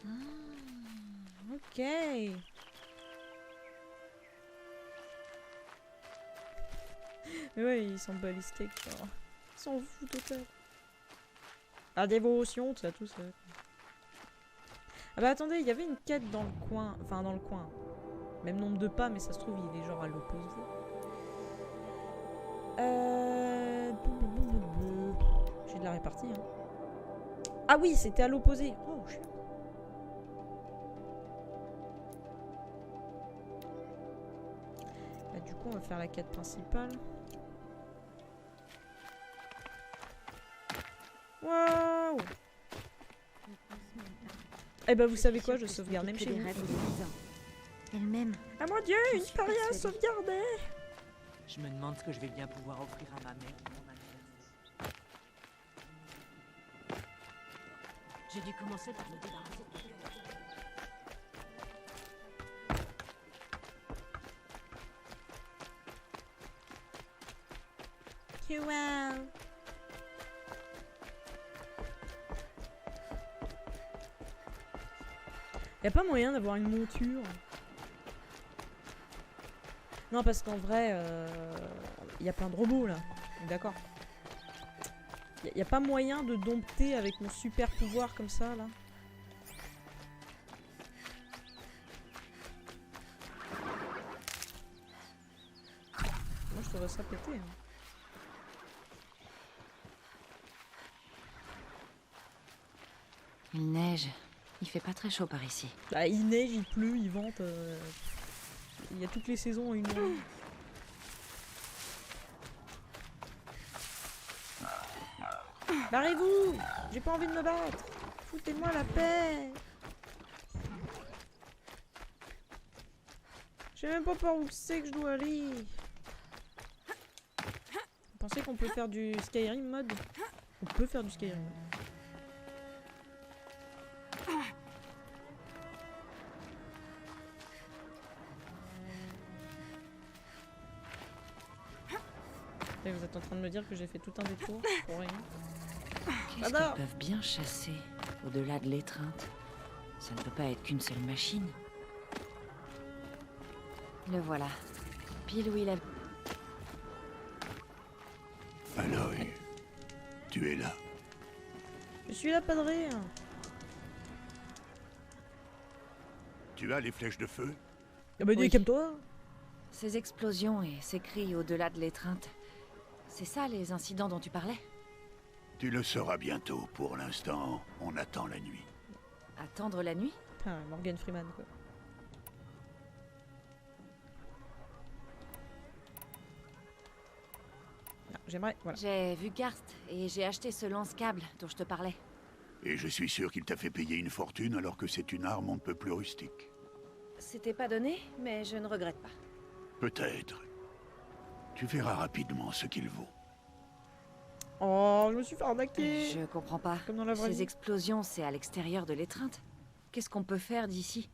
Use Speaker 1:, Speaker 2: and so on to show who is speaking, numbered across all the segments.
Speaker 1: Ah, ok. Mais ouais, ils sont balistiques. Genre. Ils s'en foutent total. La dévotion, tout ça, tout ça. Ah bah attendez, il y avait une quête dans le coin. Enfin, dans le coin. Même nombre de pas, mais ça se trouve, il est genre à l'opposé. J'ai de la répartie, hein. Ah oui, c'était à l'opposé. Oh, je... Bah, du coup, on va faire la quête principale. Waouh! Eh bah, vous savez quoi, je sauvegarde même chez vous.
Speaker 2: Elle-même.
Speaker 1: Ah mon dieu, une paria à sauvegarder!
Speaker 3: Je me demande ce que je vais bien pouvoir offrir à ma mère pour mon anniversaire. J'ai dû commencer par me débarrasser de tout.
Speaker 1: Wow! Y a pas moyen d'avoir une monture? Non, parce qu'en vrai, y a plein de robots là. D'accord. Y a pas moyen de dompter avec mon super pouvoir comme ça là. Moi je trouverais ça pété. Hein.
Speaker 2: Il neige. Il fait pas très chaud par ici.
Speaker 1: Bah, il neige, il pleut, il vente. Il y a toutes les saisons en une année. Barrez-vous! J'ai pas envie de me battre! Foutez-moi la paix! Je sais même pas par où c'est que je dois aller. Vous pensez qu'on peut faire du Skyrim mode? On peut faire du Skyrim mode. Et vous êtes en train de me dire que j'ai fait tout un détour pour rien.
Speaker 2: Qu'est-ce qu'ils peuvent bien chasser au-delà de l'étreinte? Ça ne peut pas être qu'une seule machine. Le voilà. Pile où il a...
Speaker 4: Aloy, tu es là.
Speaker 1: Je suis là, padré.
Speaker 4: Tu as les flèches de feu?
Speaker 1: Ah bah dis,
Speaker 2: Oui.
Speaker 1: calme-toi.
Speaker 2: Ces explosions et ces cris au-delà de l'étreinte. C'est ça les incidents dont tu parlais?
Speaker 4: Tu le sauras bientôt. Pour l'instant, on attend la nuit.
Speaker 2: Attendre la nuit?
Speaker 1: Ah, Morgan Freeman quoi. Non, j'aimerais, voilà.
Speaker 2: J'ai vu Karst et j'ai acheté ce lance-câble dont je te parlais.
Speaker 4: Et je suis sûr qu'il t'a fait payer une fortune alors que c'est une arme on ne peut plus rustique.
Speaker 2: C'était pas donné, mais je ne regrette pas.
Speaker 4: Peut-être. Tu verras rapidement ce qu'il vaut.
Speaker 1: Oh, je me suis fait arnaquer.
Speaker 2: Je comprends pas.
Speaker 1: Comme dans la vraie
Speaker 2: Ces
Speaker 1: vie.
Speaker 2: explosions, c'est à l'extérieur de l'étreinte. Qu'est-ce qu'on peut faire d'ici?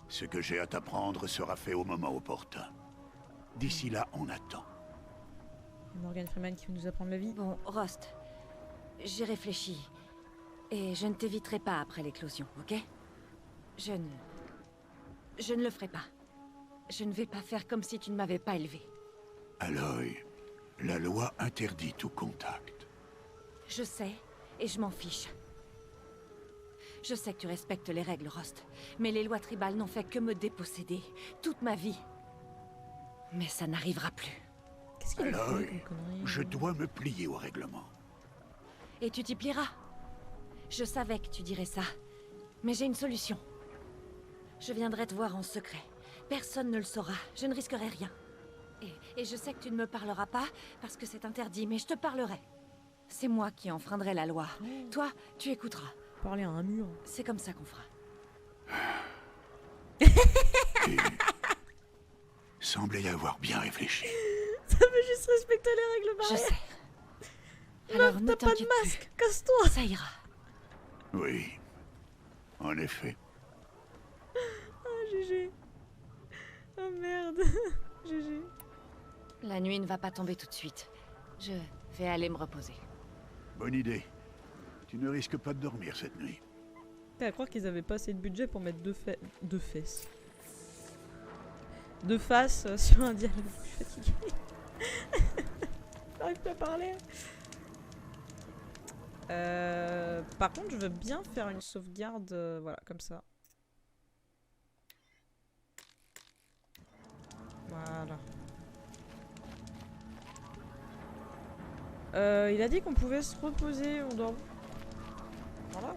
Speaker 4: Ce que j'ai à t'apprendre sera fait au moment opportun. D'ici là, on attend.
Speaker 1: Morgan Freeman qui veut nous apprendre la vie.
Speaker 2: Bon, Rost, j'ai réfléchi. Et je ne t'éviterai pas après l'éclosion, ok? Je ne le ferai pas. Je ne vais pas faire comme si tu ne m'avais pas élevé.
Speaker 4: Aloy, la loi interdit tout contact.
Speaker 2: Je sais, et je m'en fiche. Je sais que tu respectes les règles, Rost. Mais les lois tribales n'ont fait que me déposséder toute ma vie. Mais ça n'arrivera plus.
Speaker 1: Qu'est-ce qu'il a fait
Speaker 4: Aloy,
Speaker 1: comme connerie?
Speaker 4: je dois me plier au règlement.
Speaker 2: Et tu t'y plieras. Je savais que tu dirais ça. Mais j'ai une solution. Je viendrai te voir en secret. Personne ne le saura. Je ne risquerai rien. Et je sais que tu ne me parleras pas, parce que c'est interdit, mais je te parlerai. C'est moi qui enfreindrai la loi. Toi, tu écouteras.
Speaker 1: Parler à un mur.
Speaker 2: C'est comme ça qu'on fera.
Speaker 4: Tu semblais y avoir bien réfléchi.
Speaker 1: Ça veut juste respecter les règles
Speaker 2: Je
Speaker 1: barrières.
Speaker 2: sais. Alors
Speaker 1: Meuf,
Speaker 2: ne
Speaker 1: t'as pas de
Speaker 2: t'inquiète plus.
Speaker 1: masque. Casse-toi.
Speaker 2: Ça ira.
Speaker 4: Oui, en effet.
Speaker 1: Ah, GG. Oh merde. GG.
Speaker 2: La nuit ne va pas tomber tout de suite. Je vais aller me reposer.
Speaker 4: Bonne idée. Tu ne risques pas de dormir cette nuit.
Speaker 1: T'es à croire qu'ils avaient pas assez de budget pour mettre deux fesses. Deux faces sur un dialogue. Je suis fatiguée. J'arrive plus à parler. Par contre, je veux bien faire une sauvegarde, voilà, comme ça. Voilà. Il a dit qu'on pouvait se reposer, on dort. Voilà.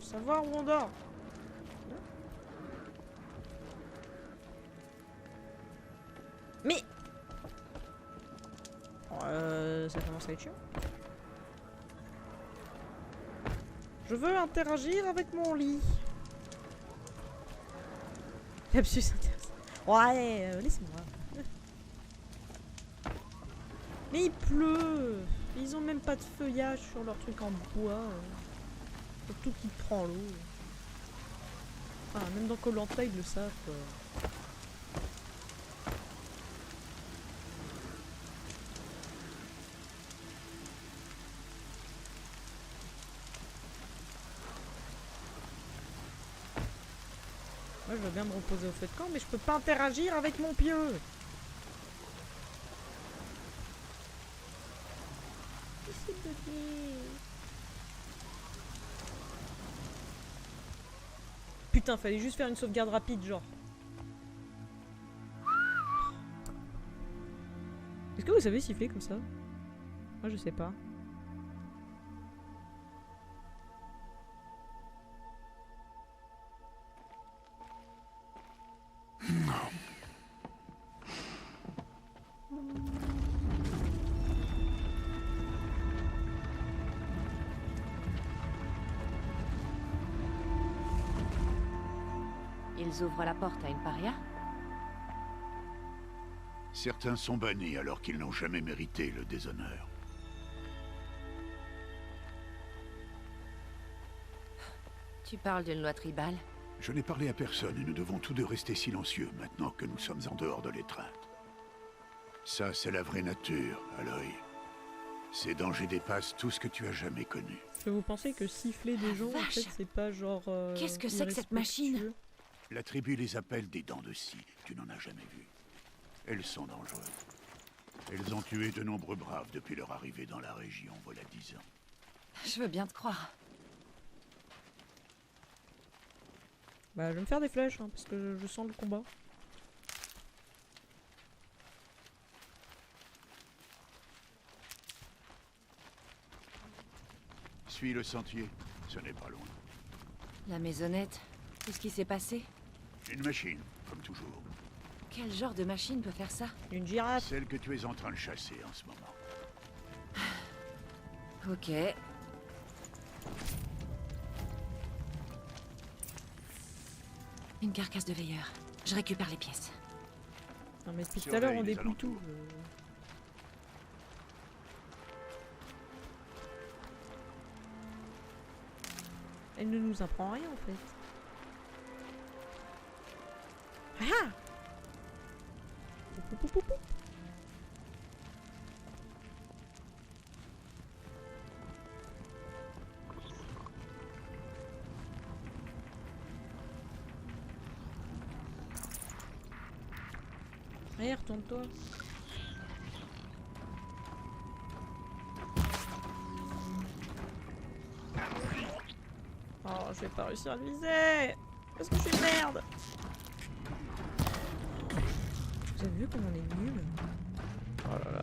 Speaker 1: Faut savoir où on dort. Mais ça commence à être chiant. Je veux interagir avec mon lit. Lapsus intéressant. Ouais, laissez-moi. Mais il pleut. Ils ont même pas de feuillage sur leur truc en bois. Surtout qu'il prend l'eau. Enfin, même dans Koh Lanta, ils le savent. Quoi. Moi, je veux bien me reposer au feu de camp, mais je peux pas interagir avec mon pieu. S'il te plaît. Putain, fallait juste faire une sauvegarde rapide, genre. Est-ce que vous savez siffler comme ça? Moi, je sais pas.
Speaker 2: Ils ouvrent la porte à une paria?
Speaker 4: Certains sont bannis alors qu'ils n'ont jamais mérité le déshonneur.
Speaker 2: Tu parles d'une loi tribale?
Speaker 4: Je n'ai parlé à personne et nous devons tous deux rester silencieux maintenant que nous sommes en dehors de l'étreinte. Ça, c'est la vraie nature, Aloy. Ces dangers dépassent tout ce que tu as jamais connu.
Speaker 1: Est-ce que vous pensez que siffler des gens, en fait, c'est pas genre...
Speaker 2: Qu'est-ce que c'est que cette machine?
Speaker 4: La tribu les appelle des dents de scie. Tu n'en as jamais vu. Elles sont dangereuses. Elles ont tué de nombreux braves depuis leur arrivée dans la région, voilà 10 ans.
Speaker 2: Je veux bien te croire.
Speaker 1: Bah, je vais me faire des flèches, hein, parce que je sens le combat.
Speaker 4: Suis le sentier, ce n'est pas loin.
Speaker 2: La maisonnette, qu'est-ce qui s'est passé?
Speaker 4: Une machine, comme toujours.
Speaker 2: Quel genre de machine peut faire ça?
Speaker 1: Une girafe.
Speaker 4: Celle que tu es en train de chasser en ce moment.
Speaker 2: Ok. Une carcasse de veilleur. Je récupère les pièces.
Speaker 1: Non mais depuis tout à l'heure on dépouille tout. Elle ne nous apprend rien en fait. Ah! Pou, pou, pou, pou. Allez, retourne-toi. Oh, je vais pas réussir à le viser. Parce que je suis une merde. Vous avez vu comme on est nul? Oh là là.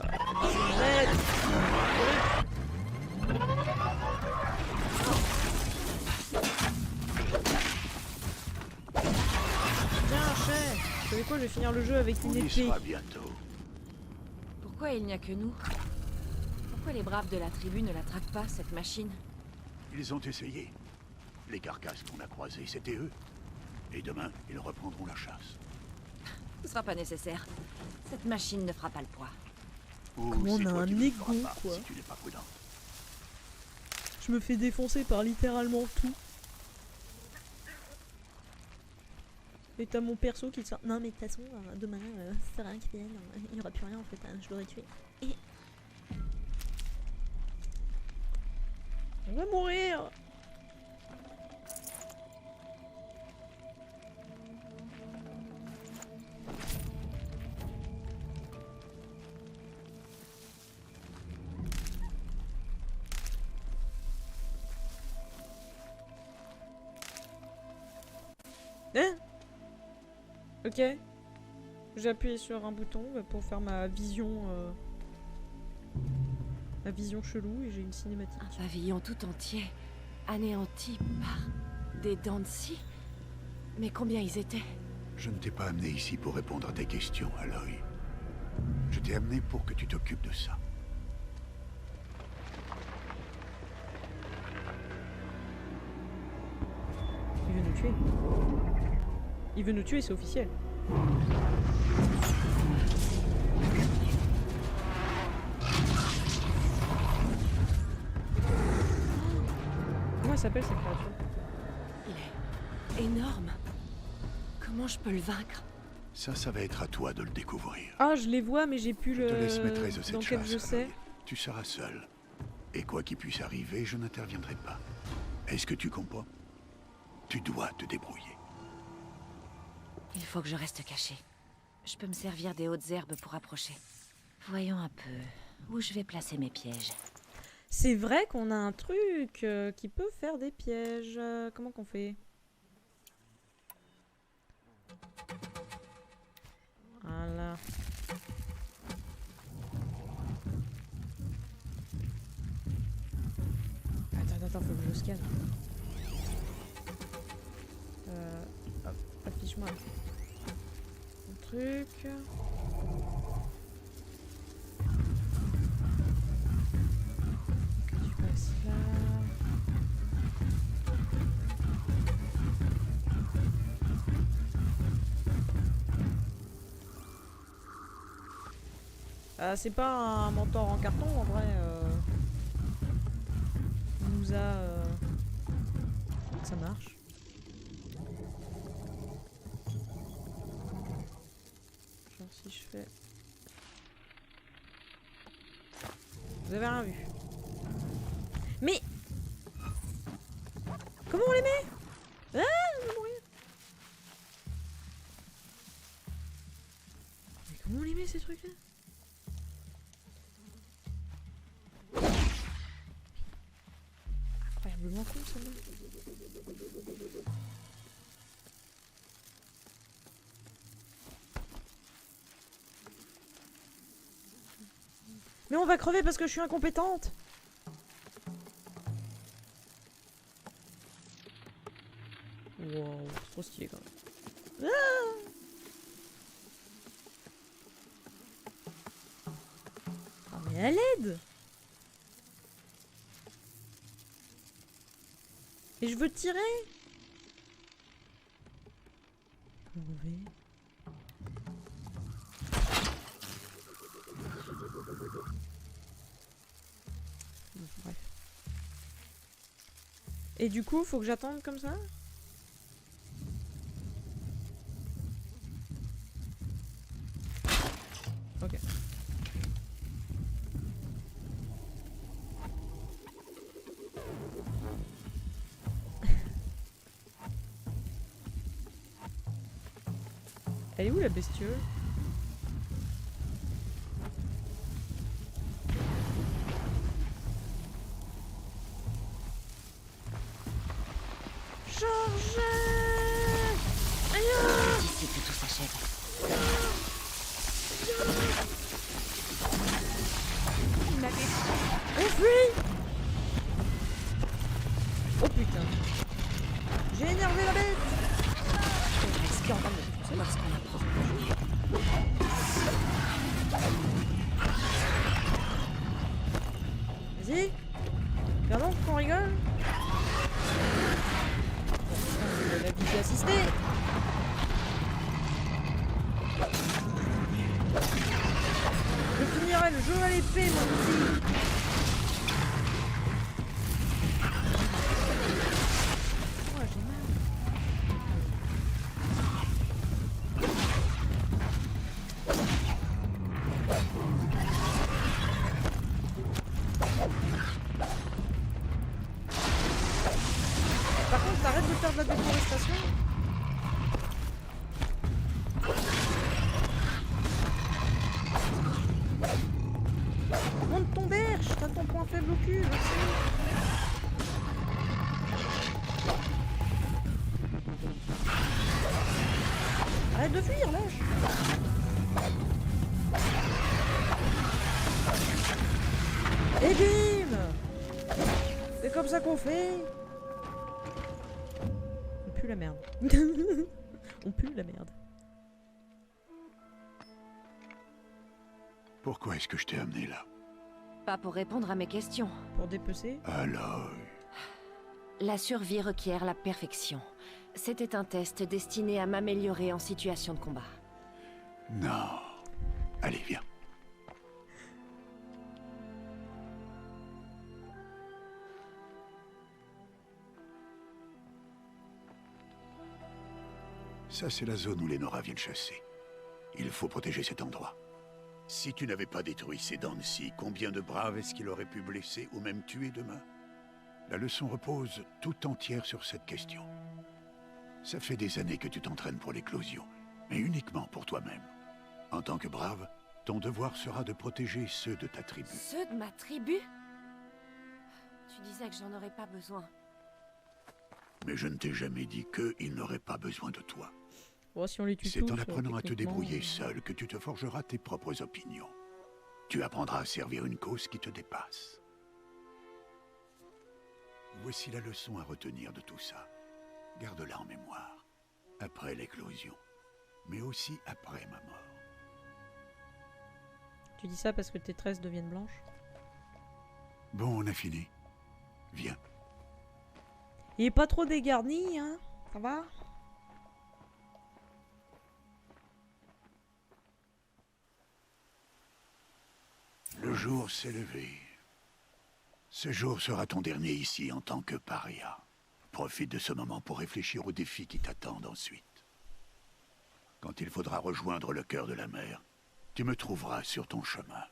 Speaker 1: Tiens, chef. Vous savez quoi, je vais finir le jeu avec une
Speaker 4: On y
Speaker 1: épée.
Speaker 4: sera bientôt.
Speaker 2: Pourquoi il n'y a que nous? Pourquoi les braves de la tribu ne la traquent pas, cette machine?
Speaker 4: Ils ont essayé. Les carcasses qu'on a croisées, c'était eux. Et demain, ils reprendront la chasse.
Speaker 2: Ce sera pas nécessaire. Cette machine ne fera pas le poids.
Speaker 4: Ou
Speaker 1: Comment
Speaker 4: c'est
Speaker 1: on a
Speaker 4: toi
Speaker 1: un
Speaker 4: qui le feras
Speaker 1: égo,
Speaker 4: pas,
Speaker 1: quoi.
Speaker 4: si tu n'es pas prudent.
Speaker 1: Je me fais défoncer par littéralement tout. Et t'as mon perso qui sort. Non mais de toute façon, demain, ça sert à rien qu'il vienne. Il n'y aura plus rien en fait, hein, je l'aurais tué. Et... On va mourir. Hein? Ok. J'ai appuyé sur un bouton pour faire ma vision chelou et j'ai une cinématique.
Speaker 2: Un pavillon tout entier, anéanti par des dents de scie. Mais combien ils étaient?
Speaker 4: Je ne t'ai pas amené ici pour répondre à tes questions, Aloy. Je t'ai amené pour que tu t'occupes de ça.
Speaker 1: Il veut nous tuer. Il veut nous tuer, c'est officiel. Comment elle s'appelle cette créature?
Speaker 2: Il est énorme. Comment je peux le vaincre?
Speaker 4: Ça va être à toi de le découvrir.
Speaker 1: Ah, je les vois, mais j'ai plus
Speaker 4: Je
Speaker 1: le...
Speaker 4: te laisse maîtresse de cette
Speaker 1: dans quel
Speaker 4: chasse,
Speaker 1: je sais.
Speaker 4: Aloy. Tu seras seul. Et quoi qu'il puisse arriver, je n'interviendrai pas. Est-ce que tu comprends? Tu dois te débrouiller.
Speaker 2: Il faut que je reste caché. Je peux me servir des hautes herbes pour approcher. Voyons un peu où je vais placer mes pièges.
Speaker 1: C'est vrai qu'on a un truc qui peut faire des pièges. Comment qu'on fait? Voilà. Attends, faut que je le scanne. Hop, affiche-moi un truc. Ok, tu passes là. C'est pas un mentor en carton en vrai. Il nous a. Ça marche. Genre si je fais. Vous avez rien vu. Mais comment on les met? Ah, je vais mourir. Mais comment on les met ces trucs-là? Incroyablement con celle-là. Mais on va crever parce que je suis incompétente. Wow, c'est trop stylé quand même. Ah mais à l'aide. Et je veux tirer. Mauvais. Bref. Et du coup, faut que j'attende comme ça? Ok. Elle est où la bestiole? Chargez! Aïe!
Speaker 2: D'ici que tout s'achève.
Speaker 1: Il m'a fait... On fuit! Oh putain! J'ai énervé la bête!
Speaker 2: Reste en train de voir ce qu'on apprend.
Speaker 1: Vas-y! Viens donc qu'on rigole! La visée assistée! Je finirai le jeu à l'épée, mon petit! Oh, j'ai mal! lâche, t'as ton point faible au cul, je sais. Arrête de fuir, lâche. Et bim! C'est comme ça qu'on fait. On pue la merde. On pue la merde.
Speaker 4: Pourquoi est-ce que je t'ai amené là?
Speaker 2: Pas pour répondre à mes questions.
Speaker 1: Pour dépecer.
Speaker 4: Aloy.
Speaker 2: La survie requiert la perfection. C'était un test destiné à m'améliorer en situation de combat.
Speaker 4: Non. Allez, viens. Ça, c'est la zone où les Nora viennent chasser. Il faut protéger cet endroit. Si tu n'avais pas détruit ces dents-ci, combien de braves est-ce qu'il aurait pu blesser ou même tuer demain? La leçon repose tout entière sur cette question. Ça fait des années que tu t'entraînes pour l'éclosion, mais uniquement pour toi-même. En tant que brave, ton devoir sera de protéger ceux de ta tribu.
Speaker 2: Ceux de ma tribu? Tu disais que j'en aurais pas besoin.
Speaker 4: Mais je ne t'ai jamais dit qu'ils n'auraient pas besoin de toi.
Speaker 1: Bon, si on les tue
Speaker 4: C'est
Speaker 1: tous,
Speaker 4: en apprenant à te
Speaker 1: techniquement,
Speaker 4: débrouiller seul que tu te forgeras tes propres opinions. Tu apprendras à servir une cause qui te dépasse. Voici la leçon à retenir de tout ça. Garde-la en mémoire. Après l'éclosion, mais aussi après ma mort.
Speaker 1: Tu dis ça parce que tes tresses deviennent blanches?
Speaker 4: Bon, on a fini. Viens.
Speaker 1: Il est pas trop dégarni, hein? Ça va?
Speaker 4: Le jour s'est levé. Ce jour sera ton dernier ici en tant que paria. Profite de ce moment pour réfléchir aux défis qui t'attendent ensuite. Quand il faudra rejoindre le cœur de la mer, tu me trouveras sur ton chemin.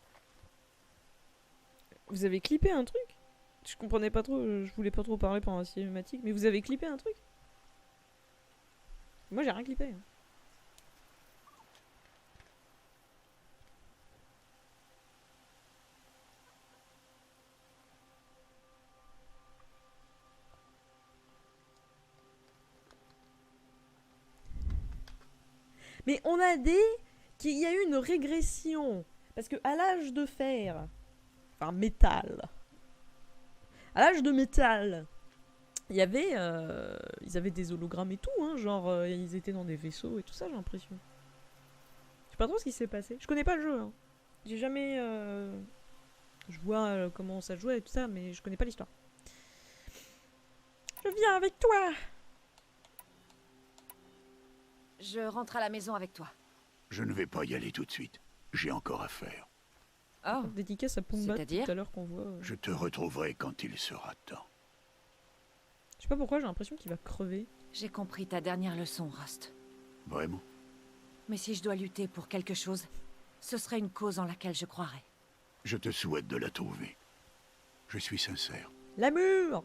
Speaker 1: Vous avez clippé un truc? Je comprenais pas trop, je voulais pas trop parler pendant la cinématique, mais vous avez clippé un truc? Moi j'ai rien clippé. Hein. Mais on a dit qu'il y a eu une régression. Parce que à l'âge de fer, enfin métal, à l'âge de métal, il y avait, ils avaient des hologrammes et tout, hein, genre ils étaient dans des vaisseaux et tout ça, j'ai l'impression. Je sais pas trop ce qui s'est passé. Je connais pas le jeu. Hein. J'ai jamais, je vois comment ça jouait et tout ça, mais je connais pas l'histoire. Je viens avec toi.
Speaker 2: Je rentre à la maison avec toi.
Speaker 4: Je ne vais pas y aller tout de suite. J'ai encore à faire.
Speaker 2: Oh,
Speaker 1: Dédicace à Pumba
Speaker 2: C'est-à-dire
Speaker 1: tout à l'heure qu'on voit.
Speaker 4: Je te retrouverai quand il sera temps.
Speaker 1: Je sais pas pourquoi j'ai l'impression qu'il va crever.
Speaker 2: j'ai compris ta dernière leçon, Rust.
Speaker 4: Vraiment?
Speaker 2: Mais si je dois lutter pour quelque chose, ce serait une cause en laquelle je croirais.
Speaker 4: Je te souhaite de la trouver. Je suis sincère.
Speaker 1: L'amour.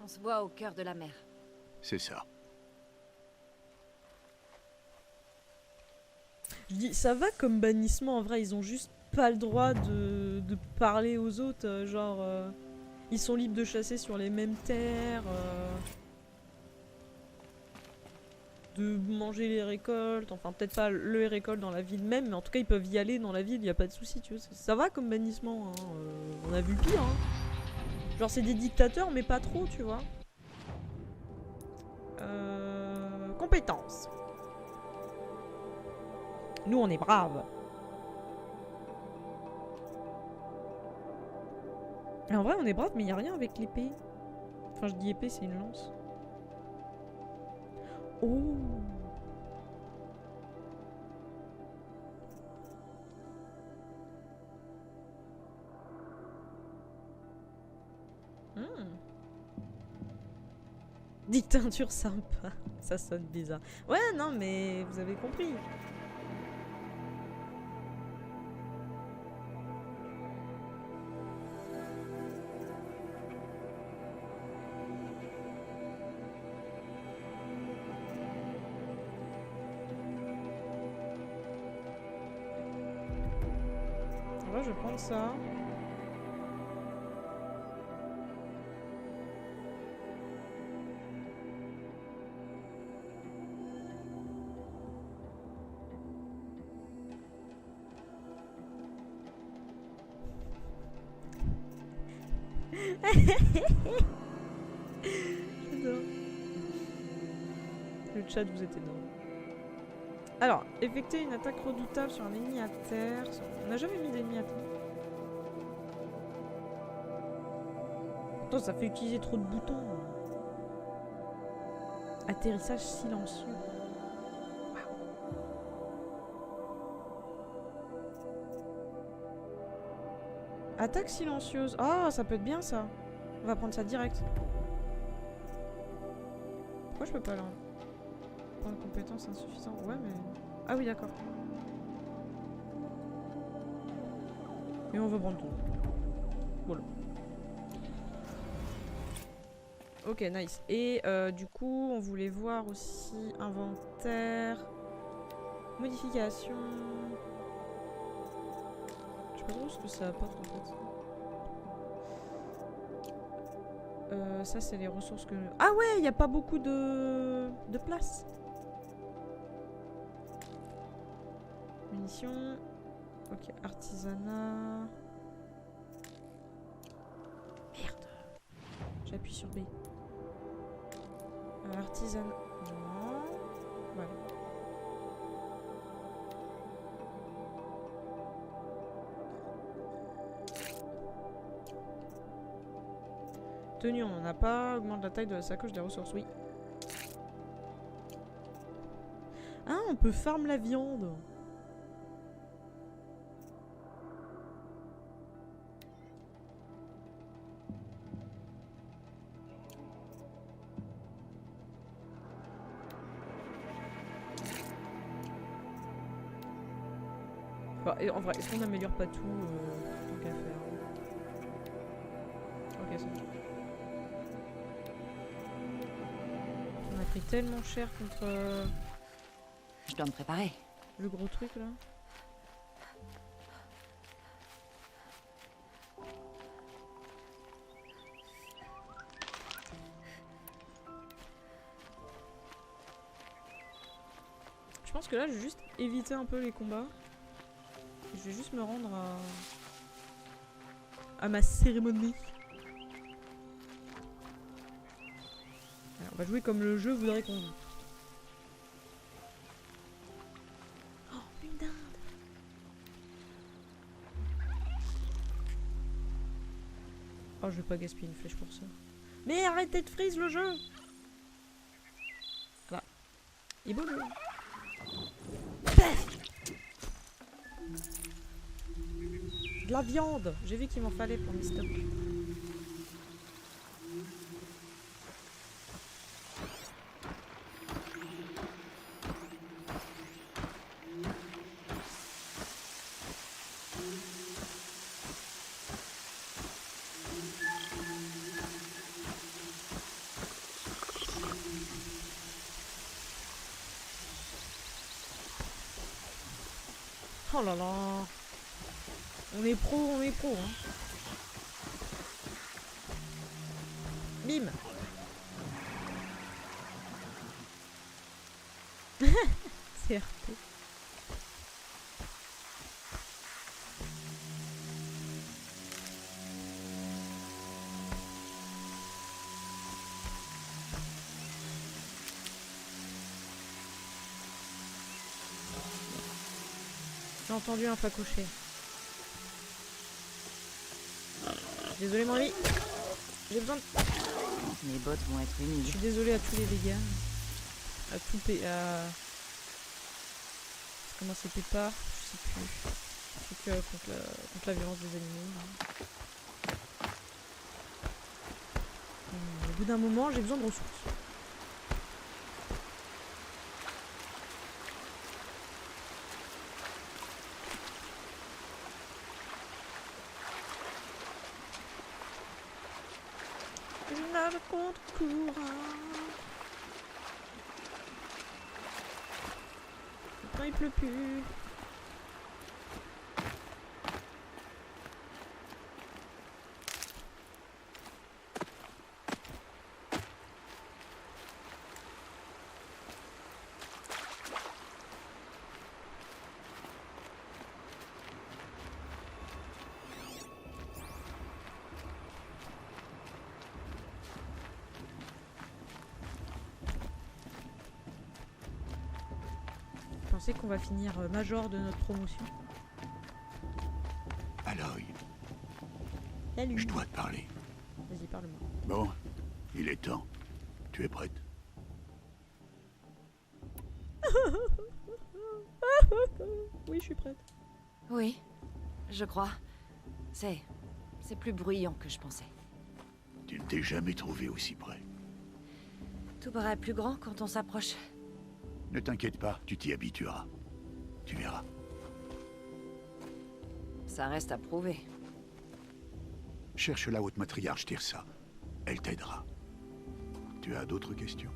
Speaker 2: On se voit au cœur de la mer.
Speaker 4: C'est ça.
Speaker 1: Je dis, ça va comme bannissement, en vrai, ils ont juste pas le droit de parler aux autres, ils sont libres de chasser sur les mêmes terres, de manger les récoltes, enfin peut-être pas les récoltes dans la ville même, mais en tout cas ils peuvent y aller dans la ville, y a pas de souci, tu vois, ça va comme bannissement, hein. On a vu pire, hein. Genre c'est des dictateurs mais pas trop, tu vois. Compétences. Nous, on est braves. Et en vrai, on est braves, mais il n'y a rien avec l'épée. Enfin, je dis épée, c'est une lance. Oh! Dictature sympa. Ça sonne bizarre. Ouais, non, mais vous avez compris. En vrai, je vais prendre ça. J'adore. Le chat, vous êtes énorme. Alors, effectuer une attaque redoutable sur un ennemi à terre. On n'a jamais mis d'ennemi à terre. Attends, ça fait utiliser trop de boutons. Atterrissage silencieux. Attaque silencieuse. Ah, ça peut être bien ça. On va prendre ça direct. Pourquoi je peux pas là? Point de compétence insuffisant. Ouais, mais... Ah oui, d'accord. Et on va prendre tout. Voilà. Ok, nice. Et du coup, on voulait voir aussi inventaire, modification. Je sais pas trop ce que ça apporte en fait. Ça, c'est les ressources que... Ah ouais, il n'y a pas beaucoup de place. Munitions. Ok, artisanat. Merde. J'appuie sur B. Artisanat. Non. Voilà. Tenue, on n'en a pas. Augmente la taille de la sacoche des ressources, oui. Ah, on peut farm la viande. Bon, et en vrai, est-ce qu'on n'améliore pas tout tant qu'à faire? Ok, ça marche. On a pris tellement cher contre
Speaker 2: Je dois me préparer.
Speaker 1: le gros truc là. Je pense que là, je vais juste éviter un peu les combats. Je vais juste me rendre à ma cérémonie. Alors, on va jouer comme le jeu voudrait qu'on joue. Oh, une dinde! Oh, je vais pas gaspiller une flèche pour ça. Mais arrêtez de freeze le jeu! Voilà. Il est beau le jeu. De la viande! J'ai vu qu'il m'en fallait pour mes stocks. Oh là là! On est pro, hein. Bim! C'est RP. J'ai entendu un facocher. Désolé mon ami. J'ai besoin de...
Speaker 2: Mes bottes vont être
Speaker 1: Je
Speaker 2: humides.
Speaker 1: suis désolée à tous les vegans. À tout comment c'est Pépar? Je sais plus. C'est que contre la violence des animaux. Au bout d'un moment, j'ai besoin de ressources. Je nage contre courant. Quand il pleut plus. pensez qu'on va finir major de notre promotion?
Speaker 4: Aloy,
Speaker 1: Salut.
Speaker 4: je dois te parler.
Speaker 1: Vas-y, parle-moi.
Speaker 4: Bon, il est temps. Tu es prête?
Speaker 1: Oui, je suis prête.
Speaker 2: Oui, je crois. C'est plus bruyant que je pensais.
Speaker 4: Tu ne t'es jamais trouvé aussi près.
Speaker 2: Tout paraît plus grand quand on s'approche.
Speaker 4: Ne t'inquiète pas, tu t'y habitueras. Tu verras.
Speaker 2: Ça reste à prouver.
Speaker 4: Cherche la haute matriarche Tirsa. Elle t'aidera. Tu as d'autres questions?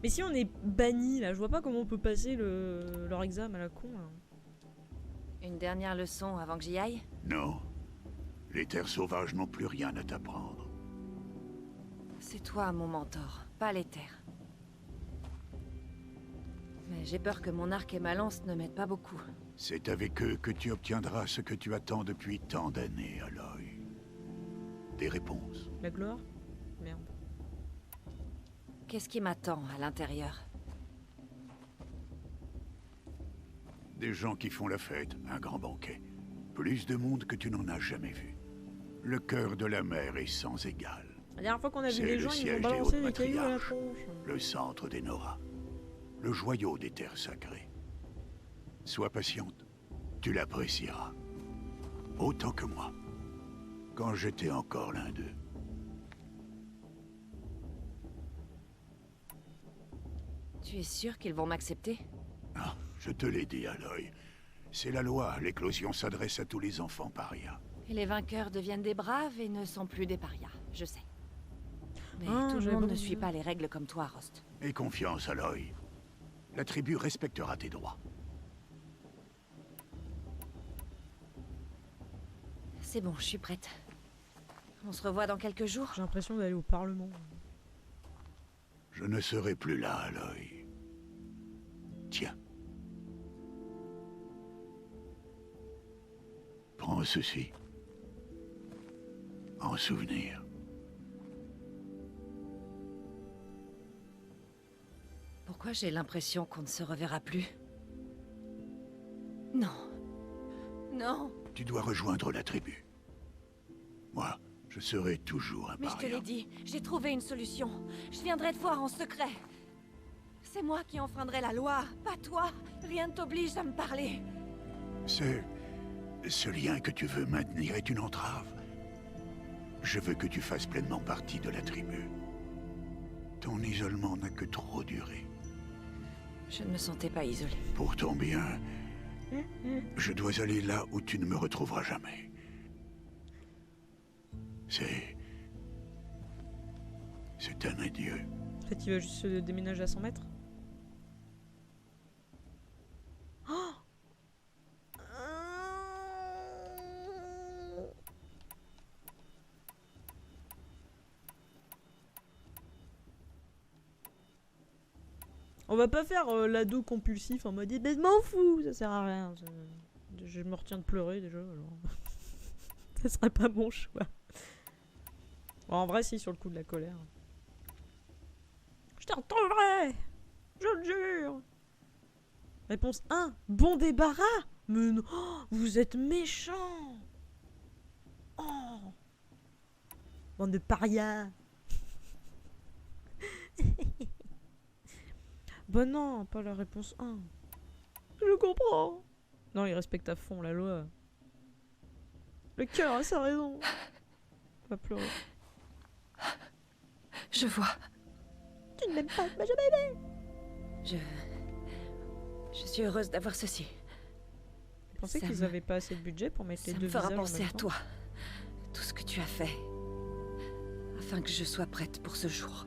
Speaker 1: Mais si on est banni là, je vois pas comment on peut passer leur examen à la con là.
Speaker 2: Une dernière leçon avant que j'y aille?
Speaker 4: Non. Les terres sauvages n'ont plus rien à t'apprendre.
Speaker 2: C'est toi mon mentor, pas les terres. Mais j'ai peur que mon arc et ma lance ne m'aident pas beaucoup.
Speaker 4: C'est avec eux que tu obtiendras ce que tu attends depuis tant d'années, Aloy. Des réponses.
Speaker 1: La gloire? Merde.
Speaker 2: Qu'est-ce qui m'attend à l'intérieur?
Speaker 4: Des gens qui font la fête, un grand banquet. Plus de monde que tu n'en as jamais vu. Le cœur de la mer est sans égal.
Speaker 1: La dernière fois qu'on a vu
Speaker 4: C'est
Speaker 1: les
Speaker 4: le
Speaker 1: gens, ils
Speaker 4: siège
Speaker 1: m'ont
Speaker 4: des
Speaker 1: balancé
Speaker 4: hautes
Speaker 1: des cailloux à la
Speaker 4: matriarches.
Speaker 1: tronche.
Speaker 4: Le centre des Nora. Le joyau des terres sacrées. Sois patiente. Tu l'apprécieras. Autant que moi. Quand j'étais encore l'un d'eux.
Speaker 2: Tu es sûr qu'ils vont m'accepter?
Speaker 4: Ah, je te l'ai dit, Aloy. C'est la loi. L'éclosion s'adresse à tous les enfants parias.
Speaker 2: Et les vainqueurs deviennent des braves et ne sont plus des parias, je sais. Mais
Speaker 1: Ah,
Speaker 2: tout le
Speaker 1: j'avais
Speaker 2: monde
Speaker 1: pas
Speaker 2: ne suit
Speaker 1: compris.
Speaker 2: pas les règles comme toi, Rost.
Speaker 4: Aie confiance, Aloy. La tribu respectera tes droits.
Speaker 2: C'est bon, je suis prête. On se revoit dans quelques jours.
Speaker 1: J'ai l'impression d'aller au Parlement.
Speaker 4: Je ne serai plus là, Aloy. Tiens. Prends ceci. En souvenir.
Speaker 2: Pourquoi j'ai l'impression qu'on ne se reverra plus? Non. Non.
Speaker 4: Tu dois rejoindre la tribu. Moi, je serai toujours un
Speaker 2: Mais je te
Speaker 4: paria.
Speaker 2: l'ai dit, j'ai trouvé une solution. Je viendrai te voir en secret. C'est moi qui enfreindrai la loi, pas toi. Rien ne t'oblige à me parler.
Speaker 4: Ce lien que tu veux maintenir est une entrave. Je veux que tu fasses pleinement partie de la tribu. Ton isolement n'a que trop duré.
Speaker 2: Je ne me sentais pas isolée.
Speaker 4: Pour ton bien, je dois aller là où tu ne me retrouveras jamais. C'est un adieu.
Speaker 1: En fait, il va juste se déménager à 100 mètres. Oh. On va pas faire l'ado compulsif en mode ben, je m'en fous, ça sert à rien. Je me retiens de pleurer déjà. Alors. Ça serait pas mon choix. Bon, en vrai, si, sur le coup de la colère. Je te retrouverai! Je le jure! Réponse 1. Bon débarras! Mais non! Oh, vous êtes méchants! Oh! Bande de parias! Bah non, pas la réponse 1. Je comprends! Non, il respecte à fond la loi. Le cœur a sa raison. Va pleurer.
Speaker 2: Je vois.
Speaker 1: Tu ne m'aimes pas, tu m'as jamais aimé!
Speaker 2: Je suis heureuse d'avoir ceci.
Speaker 1: Je pensais
Speaker 2: Ça
Speaker 1: qu'ils
Speaker 2: me-
Speaker 1: avaient pas assez de budget pour mettre les
Speaker 2: Ça
Speaker 1: deux
Speaker 2: me fera
Speaker 1: visages en
Speaker 2: penser
Speaker 1: même
Speaker 2: à
Speaker 1: temps.
Speaker 2: toi. Tout ce que tu as fait. Afin que je sois prête pour ce jour.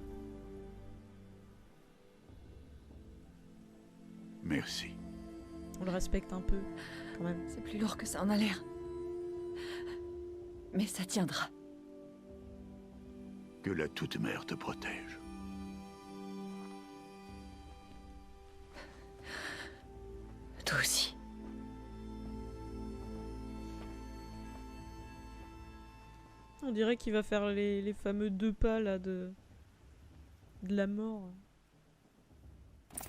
Speaker 4: Merci.
Speaker 1: On le respecte un peu, quand même.
Speaker 2: C'est plus lourd que ça en a l'air. Mais ça tiendra.
Speaker 4: Que la Toute-Mère te protège.
Speaker 2: Toi aussi.
Speaker 1: On dirait qu'il va faire les fameux 2 pas là de la mort.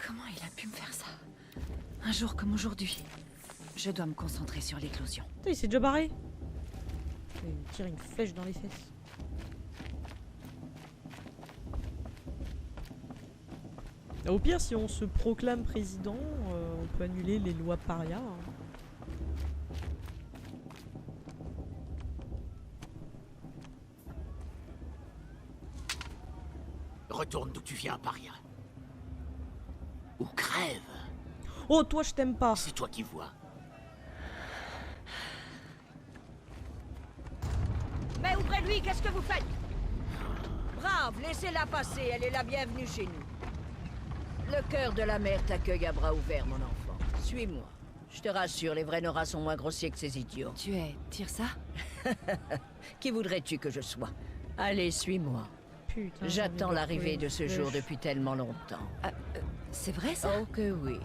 Speaker 2: Comment il a pu me faire ça? Un jour comme aujourd'hui. Je dois me concentrer sur l'éclosion.
Speaker 1: Putain, il s'est déjà barré. Il me tire une flèche dans les fesses. Au pire, si on se proclame président, on peut annuler les lois paria. Hein.
Speaker 5: Retourne d'où tu viens, paria. Ou crève.
Speaker 1: Oh, toi, je t'aime pas.
Speaker 5: C'est toi qui vois.
Speaker 6: Mais ouvrez-lui, qu'est-ce que vous faites? Brave, laissez-la passer, elle est la bienvenue chez nous. Le cœur de la mer t'accueille à bras ouverts, mon enfant. Suis-moi. Je te rassure, les vrais Nora sont moins grossiers que ces idiots.
Speaker 2: Tu es Tirsa?
Speaker 6: Qui voudrais-tu que je sois? Allez, suis-moi.
Speaker 1: Putain,
Speaker 6: J'attends
Speaker 1: j'ai
Speaker 6: l'arrivée
Speaker 1: envie
Speaker 6: de ce
Speaker 1: flèche.
Speaker 6: jour depuis tellement longtemps.
Speaker 2: C'est vrai ça?
Speaker 6: Oh que oui.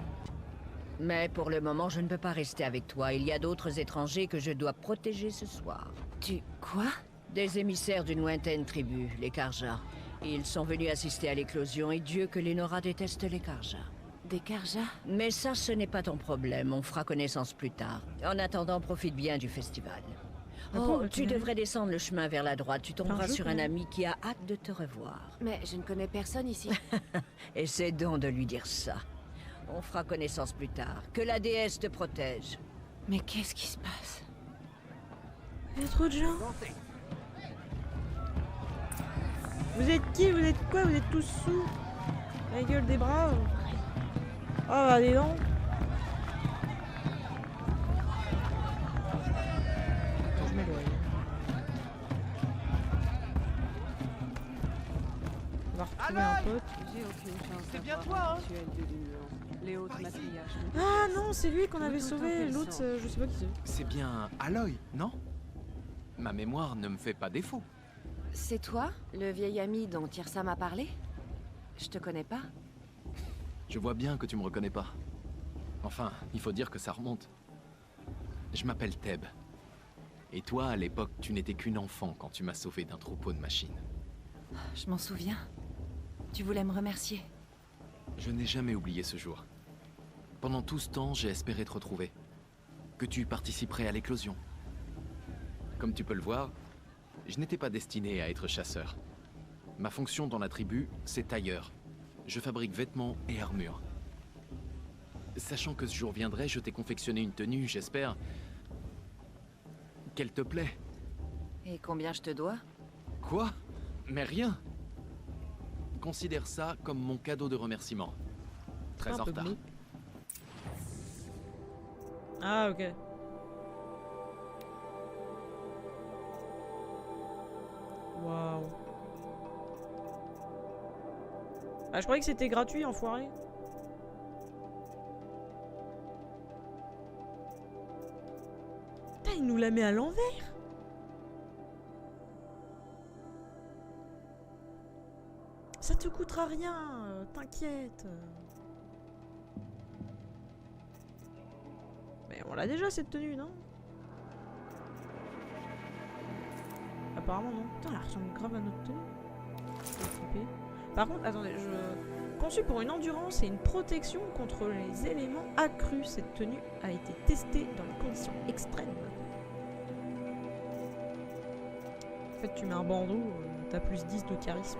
Speaker 6: Mais pour le moment, je ne peux pas rester avec toi. Il y a d'autres étrangers que je dois protéger ce soir.
Speaker 2: Tu... quoi?
Speaker 6: Des émissaires d'une lointaine tribu, les Karja. Ils sont venus assister à l'éclosion et Dieu que les Nora détestent les Karja.
Speaker 2: Des Karja?
Speaker 6: Mais ça, ce n'est pas ton problème. On fera connaissance plus tard. En attendant, profite bien du festival.
Speaker 1: D'accord,
Speaker 6: Oh,
Speaker 1: ok.
Speaker 6: tu devrais descendre le chemin vers la droite. Tu tomberas
Speaker 1: jeu,
Speaker 6: sur
Speaker 1: quand
Speaker 6: un
Speaker 1: même.
Speaker 6: ami qui a hâte de te revoir.
Speaker 2: Mais je ne connais personne ici.
Speaker 6: Essaie donc de lui dire ça. On fera connaissance plus tard. Que la déesse te protège.
Speaker 2: Mais qu'est-ce qui se passe?
Speaker 1: Il y a trop de gens. Vous êtes qui? Vous êtes quoi? Vous êtes tous sous? La gueule des braves. Ah bah dis donc. Attends, je m'éloigne. On va retrouver un pote.
Speaker 3: J'ai aucune chance
Speaker 7: C'est bien
Speaker 3: d'avoir
Speaker 7: toi,
Speaker 3: un rituel de l'union. Les hautes matriarches.
Speaker 1: Ah non, c'est lui qu'on avait
Speaker 3: Tout
Speaker 1: sauvé.
Speaker 3: autant qu'elles
Speaker 1: L'autre,
Speaker 3: sont.
Speaker 1: je sais pas qui c'est.
Speaker 7: C'est bien Aloy, non? Ma mémoire ne me fait pas défaut.
Speaker 2: C'est toi, le vieil ami dont Tirsa m'a parlé? Je te connais pas.
Speaker 7: Je vois bien que tu me reconnais pas. Enfin, il faut dire que ça remonte. Je m'appelle Teb. Et toi, à l'époque, tu n'étais qu'une enfant quand tu m'as sauvé d'un troupeau de machines.
Speaker 2: Je m'en souviens. Tu voulais me remercier.
Speaker 7: Je n'ai jamais oublié ce jour. Pendant tout ce temps, j'ai espéré te retrouver. Que tu participerais à l'éclosion. Comme tu peux le voir, je n'étais pas destiné à être chasseur. Ma fonction dans la tribu, c'est tailleur. Je fabrique vêtements et armures. Sachant que ce jour viendrait, je t'ai confectionné une tenue, j'espère... qu'elle te plaît.
Speaker 2: Et combien je te dois?
Speaker 7: Quoi? Mais rien. Considère ça comme mon cadeau de remerciement. Très
Speaker 1: Un
Speaker 7: en
Speaker 1: peu
Speaker 7: retard.
Speaker 1: glauque. Ah ok. Waouh. Ah je croyais que c'était gratuit, enfoiré. Putain, il nous la met à l'envers. Ça te coûtera rien, t'inquiète. Mais on l'a déjà cette tenue, non? Apparemment non. Putain, elle ressemble grave à notre tenue. Je vais couper. Par contre, attendez, conçue pour une endurance et une protection contre les éléments accrus, cette tenue a été testée dans des conditions extrêmes. En fait, tu mets un bandeau, t'as plus 10 de charisme.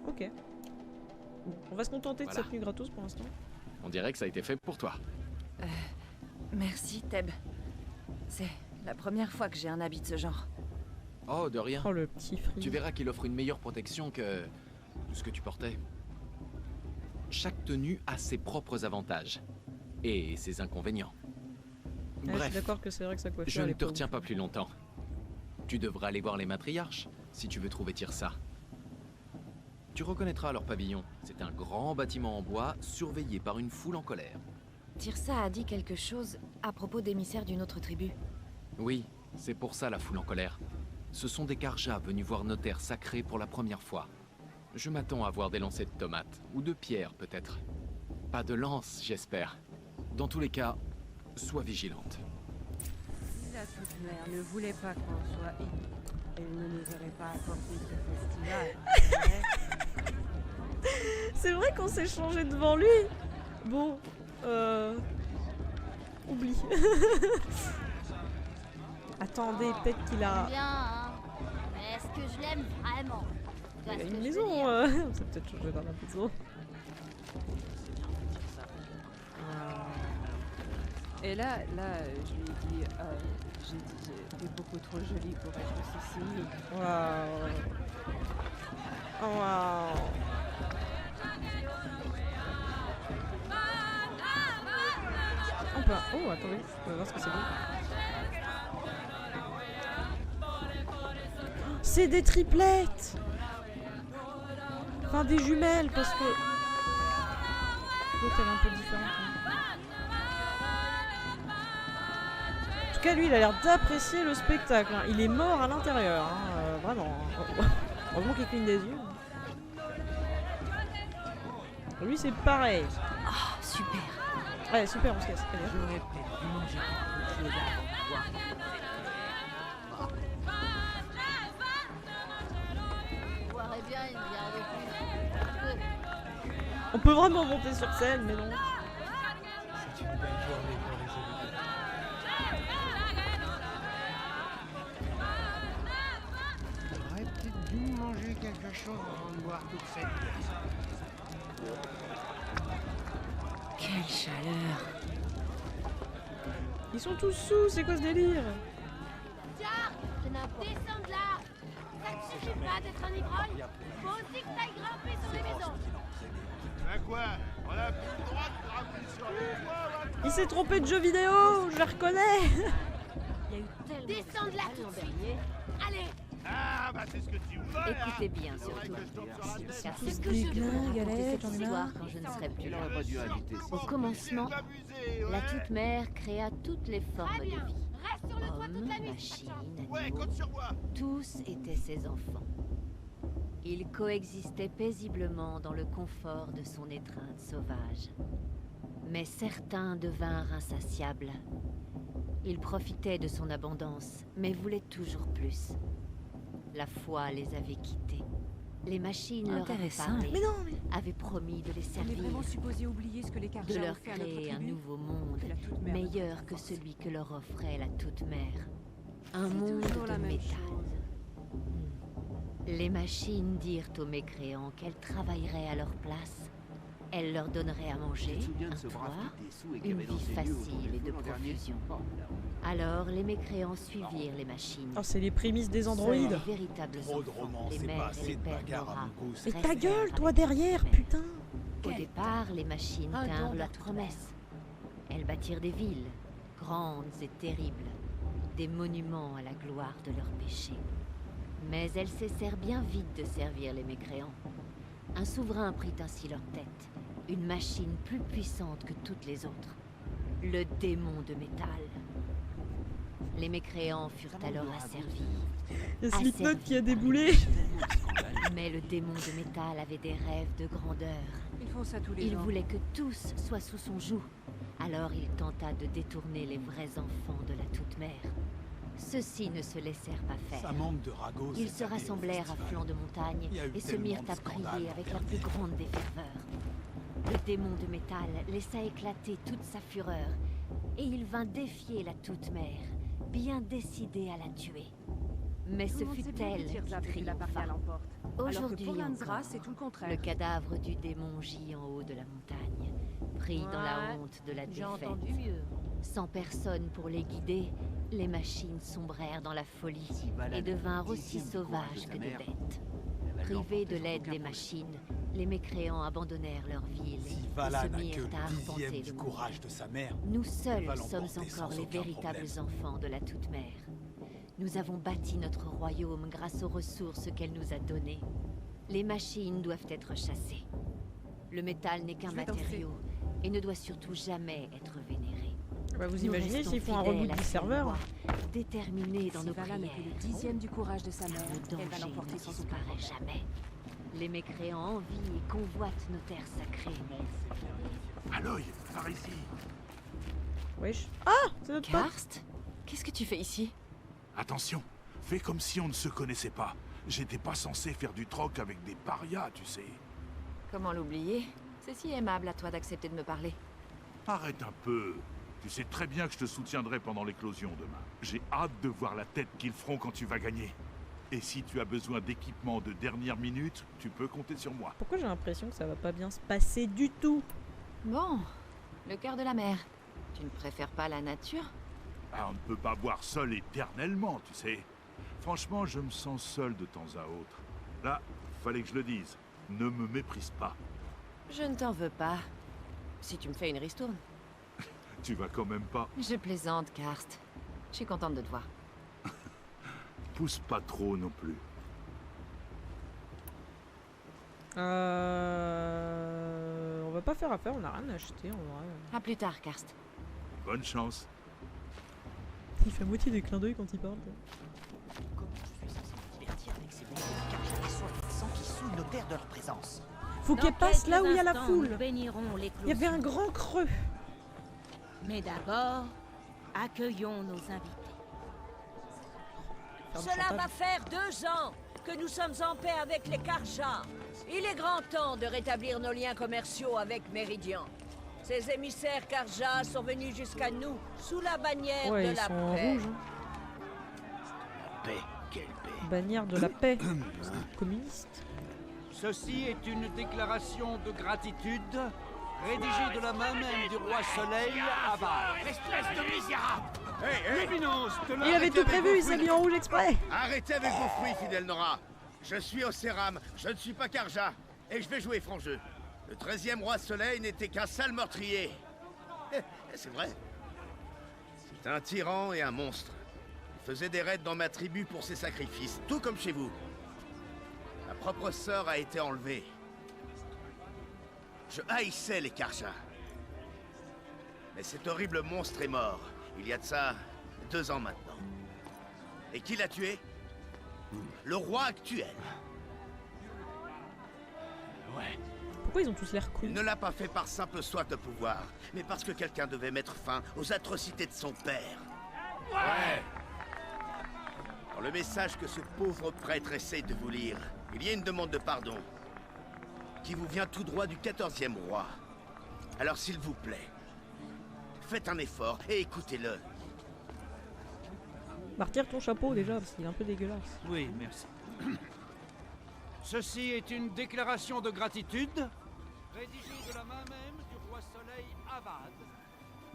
Speaker 1: Ok. On va se contenter de
Speaker 7: Voilà.
Speaker 1: cette nuit gratos pour l'instant.
Speaker 7: On dirait que ça a été fait pour toi.
Speaker 2: Merci, Teb. C'est la première fois que j'ai un habit de ce genre.
Speaker 7: Oh, de rien.
Speaker 1: Oh le petit fri.
Speaker 7: Tu verras qu'il offre une meilleure protection que tout ce que tu portais. Chaque tenue a ses propres avantages et ses inconvénients.
Speaker 1: Ouais, je suis
Speaker 7: Bref,
Speaker 1: d'accord que c'est vrai que ça coiffe.
Speaker 7: je ne te retiens pas plus longtemps. Tu devras aller voir les matriarches si tu veux trouver Tirsa. Tu reconnaîtras leur pavillon. C'est un grand bâtiment en bois surveillé par une foule en colère.
Speaker 2: Tirsa a dit quelque chose à propos d'émissaires d'une autre tribu.
Speaker 7: Oui, c'est pour ça la foule en colère. Ce sont des Karja venus voir nos terres sacrées pour la première fois. Je m'attends à voir des lancers de tomates, ou de pierres peut-être. Pas de lance, j'espère. Dans tous les cas, sois vigilante.
Speaker 8: Si la toute mère ne voulait pas qu'on soit elle ne nous aurait pas apporté ce festival.
Speaker 1: C'est vrai qu'on s'est changé devant lui. Bon, oublie. Attendez, peut-être qu'il a...
Speaker 9: Bien, hein. Mais est-ce que je l'aime vraiment? Tu vois
Speaker 1: Il a
Speaker 9: ce
Speaker 1: une
Speaker 9: que je
Speaker 1: maison.
Speaker 9: veux dire
Speaker 1: On s'est peut-être changé dans la maison.
Speaker 8: Et là, je lui ai dit, j'ai dit, t'es beaucoup trop jolie pour être Cécile.
Speaker 1: Waouh. Waouh. On peut... Oh, attendez, on va voir ce que c'est beau. C'est des triplettes. Enfin, des jumelles, parce que... L'autre, elle est un peu différente. Hein. En tout cas, lui, il a l'air d'apprécier le spectacle. Hein. Il est mort à l'intérieur, hein, vraiment. Heureusement qu'il cligne des yeux. Lui, c'est pareil.
Speaker 2: Oh, super.
Speaker 1: Ouais, super, on se casse. Allez, hop.
Speaker 3: J'aurais peut-être dû manger quelque chose avant de voir.
Speaker 9: Je boirais bien une bière de plus.
Speaker 1: On peut vraiment monter sur scène, mais non.
Speaker 10: C'est une belle journée pour les habitants. J'aurais peut-être dû manger quelque chose avant de boire toute cette bière.
Speaker 2: Quelle chaleur.
Speaker 1: Ils sont tous sous, c'est quoi ce délire?
Speaker 9: Tiens, descends de là. Ça te suffit pas d'être un ivrogne? Faut aussi que t'ailles grimper sur les maisons.
Speaker 10: Ben quoi? On a plus le droit de grimper sur les toits, là.
Speaker 1: Il s'est trompé de jeu vidéo, je le reconnais.
Speaker 2: Il y a eu tellement
Speaker 9: Descends de là tout de suite. Allez,
Speaker 10: Ah, bah c'est ce que tu voulais,
Speaker 2: Écoutez
Speaker 10: hein.
Speaker 2: bien,
Speaker 10: Faudrait
Speaker 2: surtout.
Speaker 10: que je tombe sur la tête.
Speaker 2: Car
Speaker 1: tous
Speaker 2: c'est que
Speaker 1: des
Speaker 2: je devrais
Speaker 1: glingues,
Speaker 2: raconter
Speaker 1: Alex,
Speaker 2: cette
Speaker 1: j'en ai
Speaker 2: histoire
Speaker 1: marre.
Speaker 2: quand je ne serai plus
Speaker 10: Il
Speaker 2: là.
Speaker 10: aurait pas dû inviter
Speaker 2: Au commencement, la toute mère créa toutes les formes de vie.
Speaker 9: reste sur le toit toute la
Speaker 2: Hommes,
Speaker 9: nuit.
Speaker 2: machines,
Speaker 10: Ouais,
Speaker 2: animaux,
Speaker 10: compte sur moi.
Speaker 2: tous étaient ses enfants. Ils coexistaient paisiblement dans le confort de son étreinte sauvage. Mais certains devinrent insatiables. Ils profitaient de son abondance, mais voulaient toujours plus. La foi les avait quittés. Les machines leur avaient Intéressant. parlé,
Speaker 1: Mais non, mais...
Speaker 2: avaient promis de les
Speaker 8: On est
Speaker 2: servir,
Speaker 8: vraiment supposé oublier ce que les
Speaker 2: de
Speaker 8: Karja ont
Speaker 2: leur
Speaker 8: fait à notre
Speaker 2: créer un
Speaker 8: tribu?
Speaker 2: nouveau monde,
Speaker 8: Que la toute mère
Speaker 2: meilleur
Speaker 8: nous
Speaker 2: que
Speaker 8: force.
Speaker 2: celui que leur offrait la toute-mère. Un
Speaker 8: C'est
Speaker 2: monde
Speaker 8: toujours la
Speaker 2: de
Speaker 8: même
Speaker 2: métal.
Speaker 8: chose.
Speaker 2: Les machines dirent aux mécréants qu'elles travailleraient à leur place. Elles leur donneraient à manger, un toit, une vie facile et de profusion. Alors les mécréants suivirent les machines.
Speaker 1: Oh, c'est les prémices des
Speaker 2: Seuls
Speaker 1: androïdes.
Speaker 2: les véritables
Speaker 10: Trop de
Speaker 2: enfants,
Speaker 10: romance
Speaker 2: les
Speaker 10: et
Speaker 2: mères
Speaker 10: pas
Speaker 2: et
Speaker 10: assez
Speaker 2: les
Speaker 10: de
Speaker 2: pères
Speaker 10: bagarres à
Speaker 2: Nora,
Speaker 10: mon goût.
Speaker 1: Mais ta
Speaker 2: restèrent
Speaker 1: gueule, toi
Speaker 2: avec
Speaker 1: derrière,
Speaker 2: leur mère.
Speaker 1: putain.
Speaker 2: Au départ, les machines
Speaker 8: Un don
Speaker 2: tinrent
Speaker 8: de la
Speaker 2: leurs
Speaker 8: toute
Speaker 2: promesses. Elles bâtirent des villes, grandes et terribles, des monuments à la gloire de leurs péchés. Mais elles cessèrent bien vite de servir les mécréants. Un souverain prit ainsi leur tête, une machine plus puissante que toutes les autres, le démon de métal. Les mécréants furent alors asservis.
Speaker 1: Il y a Slipknot qui a déboulé.
Speaker 2: Mais le démon de métal avait des rêves de grandeur.
Speaker 8: Ils font ça tous les
Speaker 2: Il
Speaker 8: jours.
Speaker 2: voulait que tous soient sous son joug. Alors il tenta de détourner les vrais enfants de la toute-mère. Ceux-ci ne se laissèrent pas
Speaker 10: Ça
Speaker 2: faire.
Speaker 10: manque de ragots.
Speaker 2: Ils
Speaker 10: cette
Speaker 2: se
Speaker 10: année au
Speaker 2: rassemblèrent à
Speaker 10: festival.
Speaker 2: flanc de montagne
Speaker 10: Il y a eu
Speaker 2: et se
Speaker 10: tellement
Speaker 2: mirent
Speaker 10: de
Speaker 2: à
Speaker 10: scandales
Speaker 2: prier
Speaker 10: l'an
Speaker 2: avec la
Speaker 10: dernier.
Speaker 2: plus grande des ferveurs. Le démon de métal laissa éclater toute sa fureur et il vint défier la toute-mère, bien décidé à la tuer. Mais
Speaker 8: Tout
Speaker 2: ce
Speaker 8: le monde sait
Speaker 2: fut
Speaker 8: bien que
Speaker 2: elle qui
Speaker 8: Tirza veut que la Paria
Speaker 2: triompha.
Speaker 8: l'emporte. Alors que
Speaker 2: Aujourd'hui
Speaker 8: pour Lansra,
Speaker 2: encore,
Speaker 8: c'est tout le contraire.
Speaker 2: le cadavre du démon gît en haut de la montagne, pris dans la
Speaker 8: Ouais,
Speaker 2: honte de la
Speaker 8: J'ai
Speaker 2: défaite.
Speaker 8: entendu mieux.
Speaker 2: Sans personne pour les guider, les machines sombrèrent dans la folie et devinrent aussi sauvages que des bêtes. Privés de l'aide des machines, les mécréants abandonnèrent leur ville
Speaker 10: Si
Speaker 2: et
Speaker 10: Vala
Speaker 2: se
Speaker 10: n'a que
Speaker 2: mirent à
Speaker 10: le
Speaker 2: arpenter
Speaker 10: dixième du
Speaker 2: le monde.
Speaker 10: courage de sa mère,
Speaker 2: Nous seuls
Speaker 10: va
Speaker 2: sommes
Speaker 10: l'emporter
Speaker 2: encore
Speaker 10: sans
Speaker 2: les
Speaker 10: aucun
Speaker 2: véritables
Speaker 10: problème.
Speaker 2: enfants de la toute-mère. Nous avons bâti notre royaume grâce aux ressources qu'elle nous a données. Les machines doivent être chassées. Le métal n'est qu'un
Speaker 8: Je vais danser.
Speaker 2: matériau et ne doit surtout jamais être vénéré.
Speaker 1: Bah, vous
Speaker 2: Nous
Speaker 1: imaginez
Speaker 2: restons
Speaker 1: s'ils font un
Speaker 2: fidèles
Speaker 1: reboot
Speaker 2: à
Speaker 1: du
Speaker 2: ce
Speaker 1: serveur?
Speaker 2: roi, déterminés dans
Speaker 8: Si
Speaker 2: nos
Speaker 8: Vala
Speaker 2: prières.
Speaker 8: n'est que le dixième du courage de sa mère,
Speaker 2: Le
Speaker 8: elle va
Speaker 2: danger
Speaker 8: l'emporter
Speaker 2: ne
Speaker 8: sans aucun
Speaker 2: disparaît
Speaker 8: problème.
Speaker 2: jamais. Les mécréants envient et convoitent nos terres sacrées.
Speaker 4: Aloy, par ici.
Speaker 1: Wesh. Ah, c'est notre pote.
Speaker 2: Karst? Qu'est-ce que tu fais ici?
Speaker 11: Attention, fais comme si on ne se connaissait pas. J'étais pas censé faire du troc avec des parias, tu sais.
Speaker 2: Comment l'oublier? C'est si aimable à toi d'accepter de me parler.
Speaker 11: Arrête un peu. Tu sais très bien que je te soutiendrai pendant l'éclosion demain. J'ai hâte de voir la tête qu'ils feront quand tu vas gagner. Et si tu as besoin d'équipement de dernière minute, tu peux compter sur moi.
Speaker 1: Pourquoi j'ai l'impression que ça va pas bien se passer du tout?
Speaker 2: Bon, le cœur de la mer. Tu ne préfères pas la nature?
Speaker 11: Ah, on ne peut pas boire seul éternellement, tu sais. Franchement, je me sens seul de temps à autre. Là, fallait que je le dise. Ne me méprise pas.
Speaker 2: Je ne t'en veux pas. Si tu me fais une ristourne.
Speaker 11: Tu vas quand même pas.
Speaker 2: Je plaisante, Karst. Je suis contente de te voir.
Speaker 11: Pousse pas trop non plus.
Speaker 1: On va pas faire affaire, on a rien acheté en vrai.
Speaker 2: À plus tard, Karst.
Speaker 11: Bonne chance.
Speaker 1: Il fait moitié des clins d'œil quand il parle.
Speaker 5: Comment je suis censé me divertir avec ces bons car j'ai soif de sang qui souillent nos terres de leur présence.
Speaker 1: Faut qu'elle passe là où il y a la foule.
Speaker 9: Bénirons
Speaker 1: Il y avait un grand creux.
Speaker 9: Mais d'abord, accueillons nos invités.
Speaker 6: Cela va faire 2 ans que nous sommes en paix avec les Karja. Il est grand temps de rétablir nos liens commerciaux avec Méridian. Ces émissaires Karja sont venus jusqu'à nous sous la bannière
Speaker 1: Ouais,
Speaker 6: de
Speaker 1: ils
Speaker 6: la
Speaker 1: sont en
Speaker 6: paix.
Speaker 1: rouge.
Speaker 5: Paix, quelle paix.
Speaker 1: Bannière de la paix. Communiste.
Speaker 10: Ceci est une déclaration de gratitude rédigée de la main même du roi Soleil à Val.
Speaker 5: Espèce de misérable!
Speaker 1: Il avait tout prévu, il s'est mis en rouge exprès.
Speaker 12: Arrêtez avec vos fruits, fidèle Nora. Je suis au Céram, je ne suis pas Karja, et je vais jouer franc jeu. Le 13e roi Soleil n'était qu'un sale meurtrier. C'est vrai. C'est un tyran et un monstre. Il faisait des raids dans ma tribu pour ses sacrifices, tout comme chez vous. Ma propre sœur a été enlevée. Je haïssais les Karja. Mais cet horrible monstre est mort. Il y a de ça 2 ans maintenant. Et qui l'a tué? Le roi actuel. Ouais.
Speaker 1: Pourquoi ils ont tous l'air cool?
Speaker 12: Il ne l'a pas fait par simple soif de pouvoir, mais parce que quelqu'un devait mettre fin aux atrocités de son père. Ouais. Dans le message que ce pauvre prêtre essaye de vous lire, il y a une demande de pardon qui vous vient tout droit du 14e roi. Alors s'il vous plaît, faites un effort et écoutez-le.
Speaker 1: Bah, retire ton chapeau déjà, parce qu'il est un peu dégueulasse.
Speaker 10: Oui, merci. Ceci est une déclaration de gratitude rédigée de la main même du roi Soleil Avad,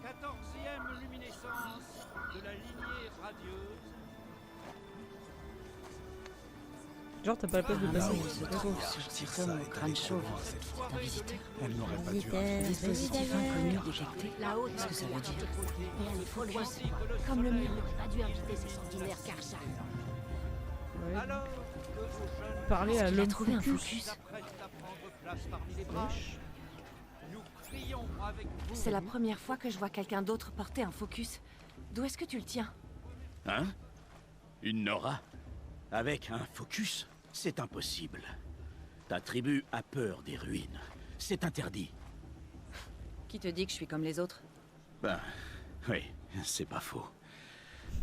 Speaker 10: 14e luminescence de la lignée radieuse.
Speaker 1: Genre, t'as pas la place de passer.
Speaker 2: se trouve sur cet homme au crâne chauve. C'est un visiteur.
Speaker 13: Elle n'aurait pas dû
Speaker 2: Dispositif inconnu détecté.
Speaker 9: La haute,
Speaker 2: Qu'est-ce que ça veut dire?
Speaker 9: et elle est trop loin. Comme le mur n'aurait pas dû inviter ces sanguinaires Karja.
Speaker 1: Ouais.
Speaker 10: Alors que vos jeunes
Speaker 1: Parler à
Speaker 2: Il a
Speaker 1: l'homme
Speaker 2: trouvé un
Speaker 1: focus.
Speaker 2: focus.
Speaker 10: s'apprêtent à prendre place parmi les branches,
Speaker 1: Wesh.
Speaker 10: nous crions avec vous.
Speaker 2: C'est la première fois que je vois quelqu'un d'autre porter un focus. D'où est-ce que tu le tiens?
Speaker 5: Hein? Une Nora? Avec un focus? C'est impossible. Ta tribu a peur des ruines. C'est interdit.
Speaker 2: Qui te dit que je suis comme les autres?
Speaker 5: Ben, oui, c'est pas faux.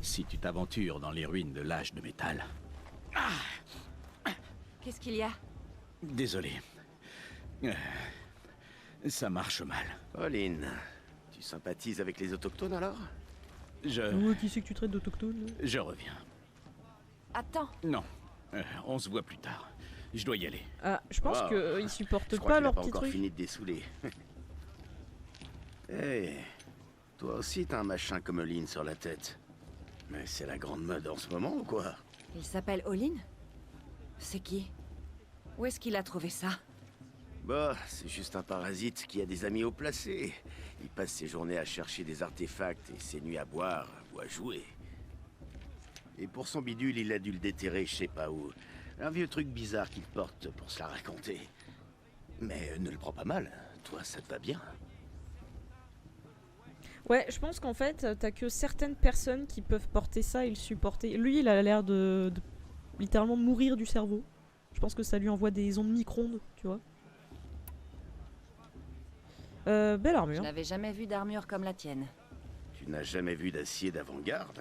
Speaker 5: Si tu t'aventures dans les ruines de l'âge de métal...
Speaker 2: Qu'est-ce qu'il y a?
Speaker 5: Désolé. Ça marche mal.
Speaker 12: Pauline, tu sympathises avec les autochtones alors?
Speaker 1: Ouais, qui c'est que tu traites d'autochtone?
Speaker 5: Je reviens.
Speaker 2: Attends.
Speaker 5: Non, on se voit plus tard. Je dois y aller.
Speaker 1: Ah, je pense
Speaker 12: Wow.
Speaker 1: qu'ils supportent
Speaker 12: Je crois
Speaker 1: pas
Speaker 12: qu'il a
Speaker 1: leur
Speaker 12: pas
Speaker 1: petit
Speaker 12: encore
Speaker 1: truc.
Speaker 12: fini de dessouler. Hé, toi aussi t'as un machin comme Olin sur la tête. Mais c'est la grande mode en ce moment ou quoi?
Speaker 2: Il s'appelle Olin? C'est qui? Où est-ce qu'il a trouvé ça?
Speaker 12: Bah, c'est juste un parasite qui a des amis haut placés. Il passe ses journées à chercher des artefacts et ses nuits à boire ou à jouer. Et pour son bidule, il a dû le déterrer je sais pas où. Un vieux truc bizarre qu'il porte pour se la raconter. Mais ne le prends pas mal, toi ça te va bien.
Speaker 1: Ouais, je pense qu'en fait, t'as que certaines personnes qui peuvent porter ça et le supporter. Lui, il a l'air de littéralement mourir du cerveau. Je pense que ça lui envoie des ondes micro-ondes, tu vois. Belle
Speaker 2: Je
Speaker 1: armure.
Speaker 2: n'avais jamais vu d'armure comme la tienne.
Speaker 12: Tu n'as jamais vu d'acier d'avant-garde?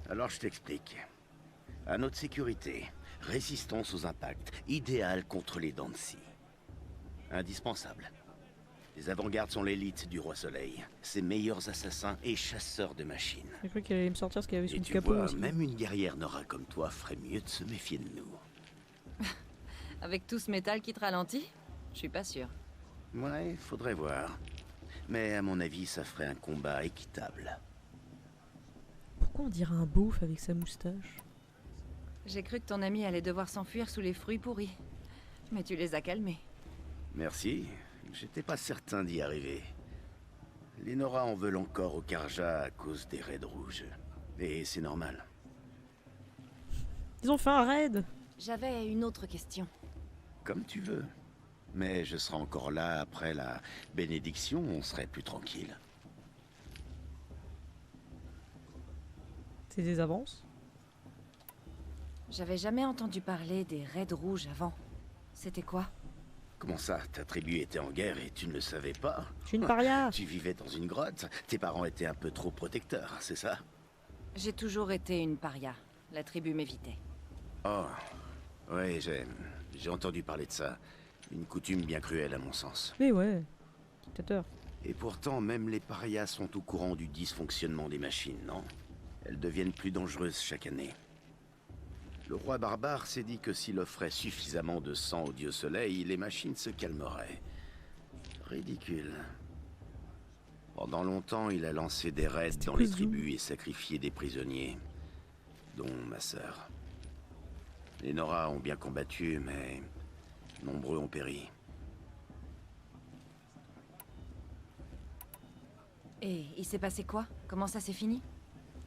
Speaker 12: Alors je t'explique. À notre sécurité, résistance aux impacts, idéal contre les dents de scie. Indispensable. Les avant-gardes sont l'élite du Roi Soleil. Ses meilleurs assassins et chasseurs de machines.
Speaker 1: J'ai cru qu'elle allait me sortir ce qu'il y avait sous
Speaker 12: Et
Speaker 1: le
Speaker 12: tu
Speaker 1: capot
Speaker 12: vois,
Speaker 1: aussi.
Speaker 12: même une guerrière Nora comme toi ferait mieux de se méfier de nous.
Speaker 2: Avec tout ce métal qui te ralentit? Je suis pas sûre.
Speaker 12: Ouais, faudrait voir. Mais à mon avis, ça ferait un combat équitable.
Speaker 1: Pourquoi on dirait un beauf avec sa moustache?
Speaker 2: J'ai cru que ton ami allait devoir s'enfuir sous les fruits pourris. Mais tu les as calmés.
Speaker 12: Merci. J'étais pas certain d'y arriver. Les Nora en veulent encore au Karja à cause des raids rouges. Et c'est normal.
Speaker 1: Ils ont fait un raid.
Speaker 2: J'avais une autre question.
Speaker 12: Comme tu veux. Mais je serai encore là après la bénédiction, on serait plus tranquille.
Speaker 1: C'est des avances.
Speaker 2: J'avais jamais entendu parler des raids rouges avant. C'était quoi?
Speaker 12: Comment ça, ta tribu était en guerre et tu ne le savais pas?
Speaker 1: Je suis une paria.
Speaker 12: Tu vivais dans une grotte, tes parents étaient un peu trop protecteurs, c'est ça?
Speaker 2: J'ai toujours été une paria. La tribu m'évitait.
Speaker 12: Oh, ouais, j'ai entendu parler de ça. Une coutume bien cruelle à mon sens.
Speaker 1: Mais ouais, dictateur.
Speaker 12: Et pourtant, même les parias sont au courant du dysfonctionnement des machines, non? Elles deviennent plus dangereuses chaque année. Le roi barbare s'est dit que s'il offrait suffisamment de sang au dieu soleil, les machines se calmeraient. Ridicule. Pendant longtemps, il a lancé des raids dans les tribus et sacrifié des prisonniers, dont ma sœur. Les Nora ont bien combattu, mais nombreux ont péri.
Speaker 2: Et il s'est passé quoi? Comment ça s'est fini?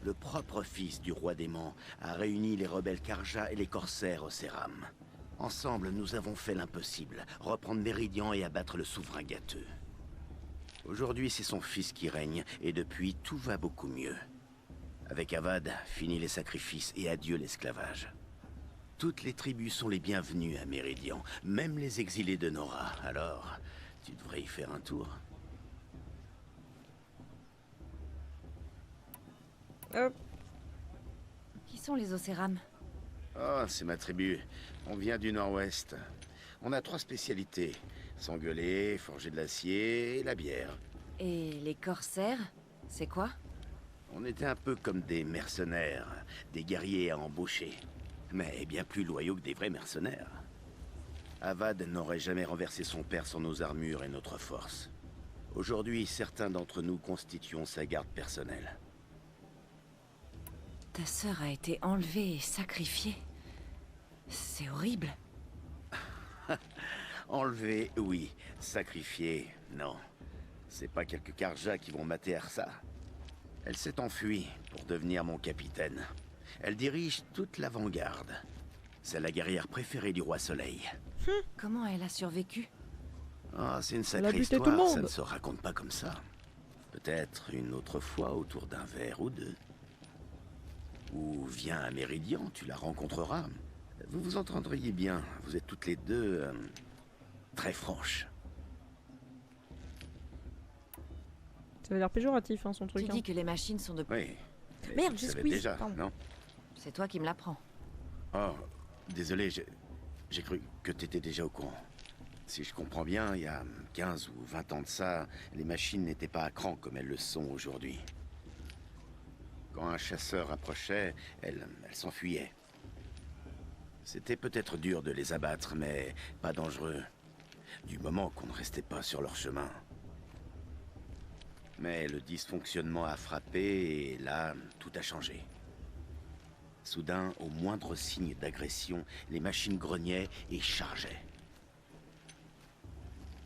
Speaker 12: Le propre fils du roi démon a réuni les rebelles Karja et les corsaires au Céram. Ensemble, nous avons fait l'impossible, reprendre Méridian et abattre le souverain gâteux. Aujourd'hui, c'est son fils qui règne, et depuis, tout va beaucoup mieux. Avec Avad, fini les sacrifices et adieu l'esclavage. Toutes les tribus sont les bienvenues à Méridian, même les exilés de Nora. Alors, tu devrais y faire un tour.
Speaker 2: Qui sont les Océram?
Speaker 12: Oh, c'est ma tribu. On vient du nord-ouest. On a 3 spécialités. S'engueuler, forger de l'acier et la bière.
Speaker 2: Et les corsaires? C'est quoi?
Speaker 12: On était un peu comme des mercenaires, des guerriers à embaucher. Mais bien plus loyaux que des vrais mercenaires. Avad n'aurait jamais renversé son père sans nos armures et notre force. Aujourd'hui, certains d'entre nous constituons sa garde personnelle.
Speaker 2: Ta sœur a été enlevée et sacrifiée. C'est horrible.
Speaker 12: Enlever, oui. Sacrifier, non. C'est pas quelques Karja qui vont mater Arsa. Elle s'est enfuie pour devenir mon capitaine. Elle dirige toute l'avant-garde. C'est la guerrière préférée du Roi Soleil.
Speaker 2: Comment elle a survécu?
Speaker 12: Ah, c'est une
Speaker 1: Elle a
Speaker 12: sacrée
Speaker 1: buté tout le
Speaker 12: histoire, ça
Speaker 1: monde.
Speaker 12: ne se raconte pas comme ça. Peut-être une autre fois autour d'un verre ou deux. Ou viens à Méridian, tu la rencontreras. Vous vous entendriez bien, vous êtes toutes les deux très franches.
Speaker 1: Ça avait l'air péjoratif, hein, son truc.
Speaker 2: Tu
Speaker 1: hein.
Speaker 2: dis que les machines sont de...
Speaker 12: Oui. mais
Speaker 1: Merde,
Speaker 12: tu
Speaker 1: j'ai
Speaker 12: le savais
Speaker 1: squeeze,
Speaker 12: déjà,
Speaker 1: pardon.
Speaker 12: non?
Speaker 2: C'est toi qui me l'apprends.
Speaker 12: Oh, désolé, j'ai cru que t'étais déjà au courant. Si je comprends bien, il y a 15 ou 20 ans de ça, les machines n'étaient pas à cran comme elles le sont aujourd'hui. Quand un chasseur approchait, elles s'enfuyaient. C'était peut-être dur de les abattre, mais pas dangereux. Du moment qu'on ne restait pas sur leur chemin. Mais le dysfonctionnement a frappé et là, tout a changé. Soudain, au moindre signe d'agression, les machines grognaient et chargeaient.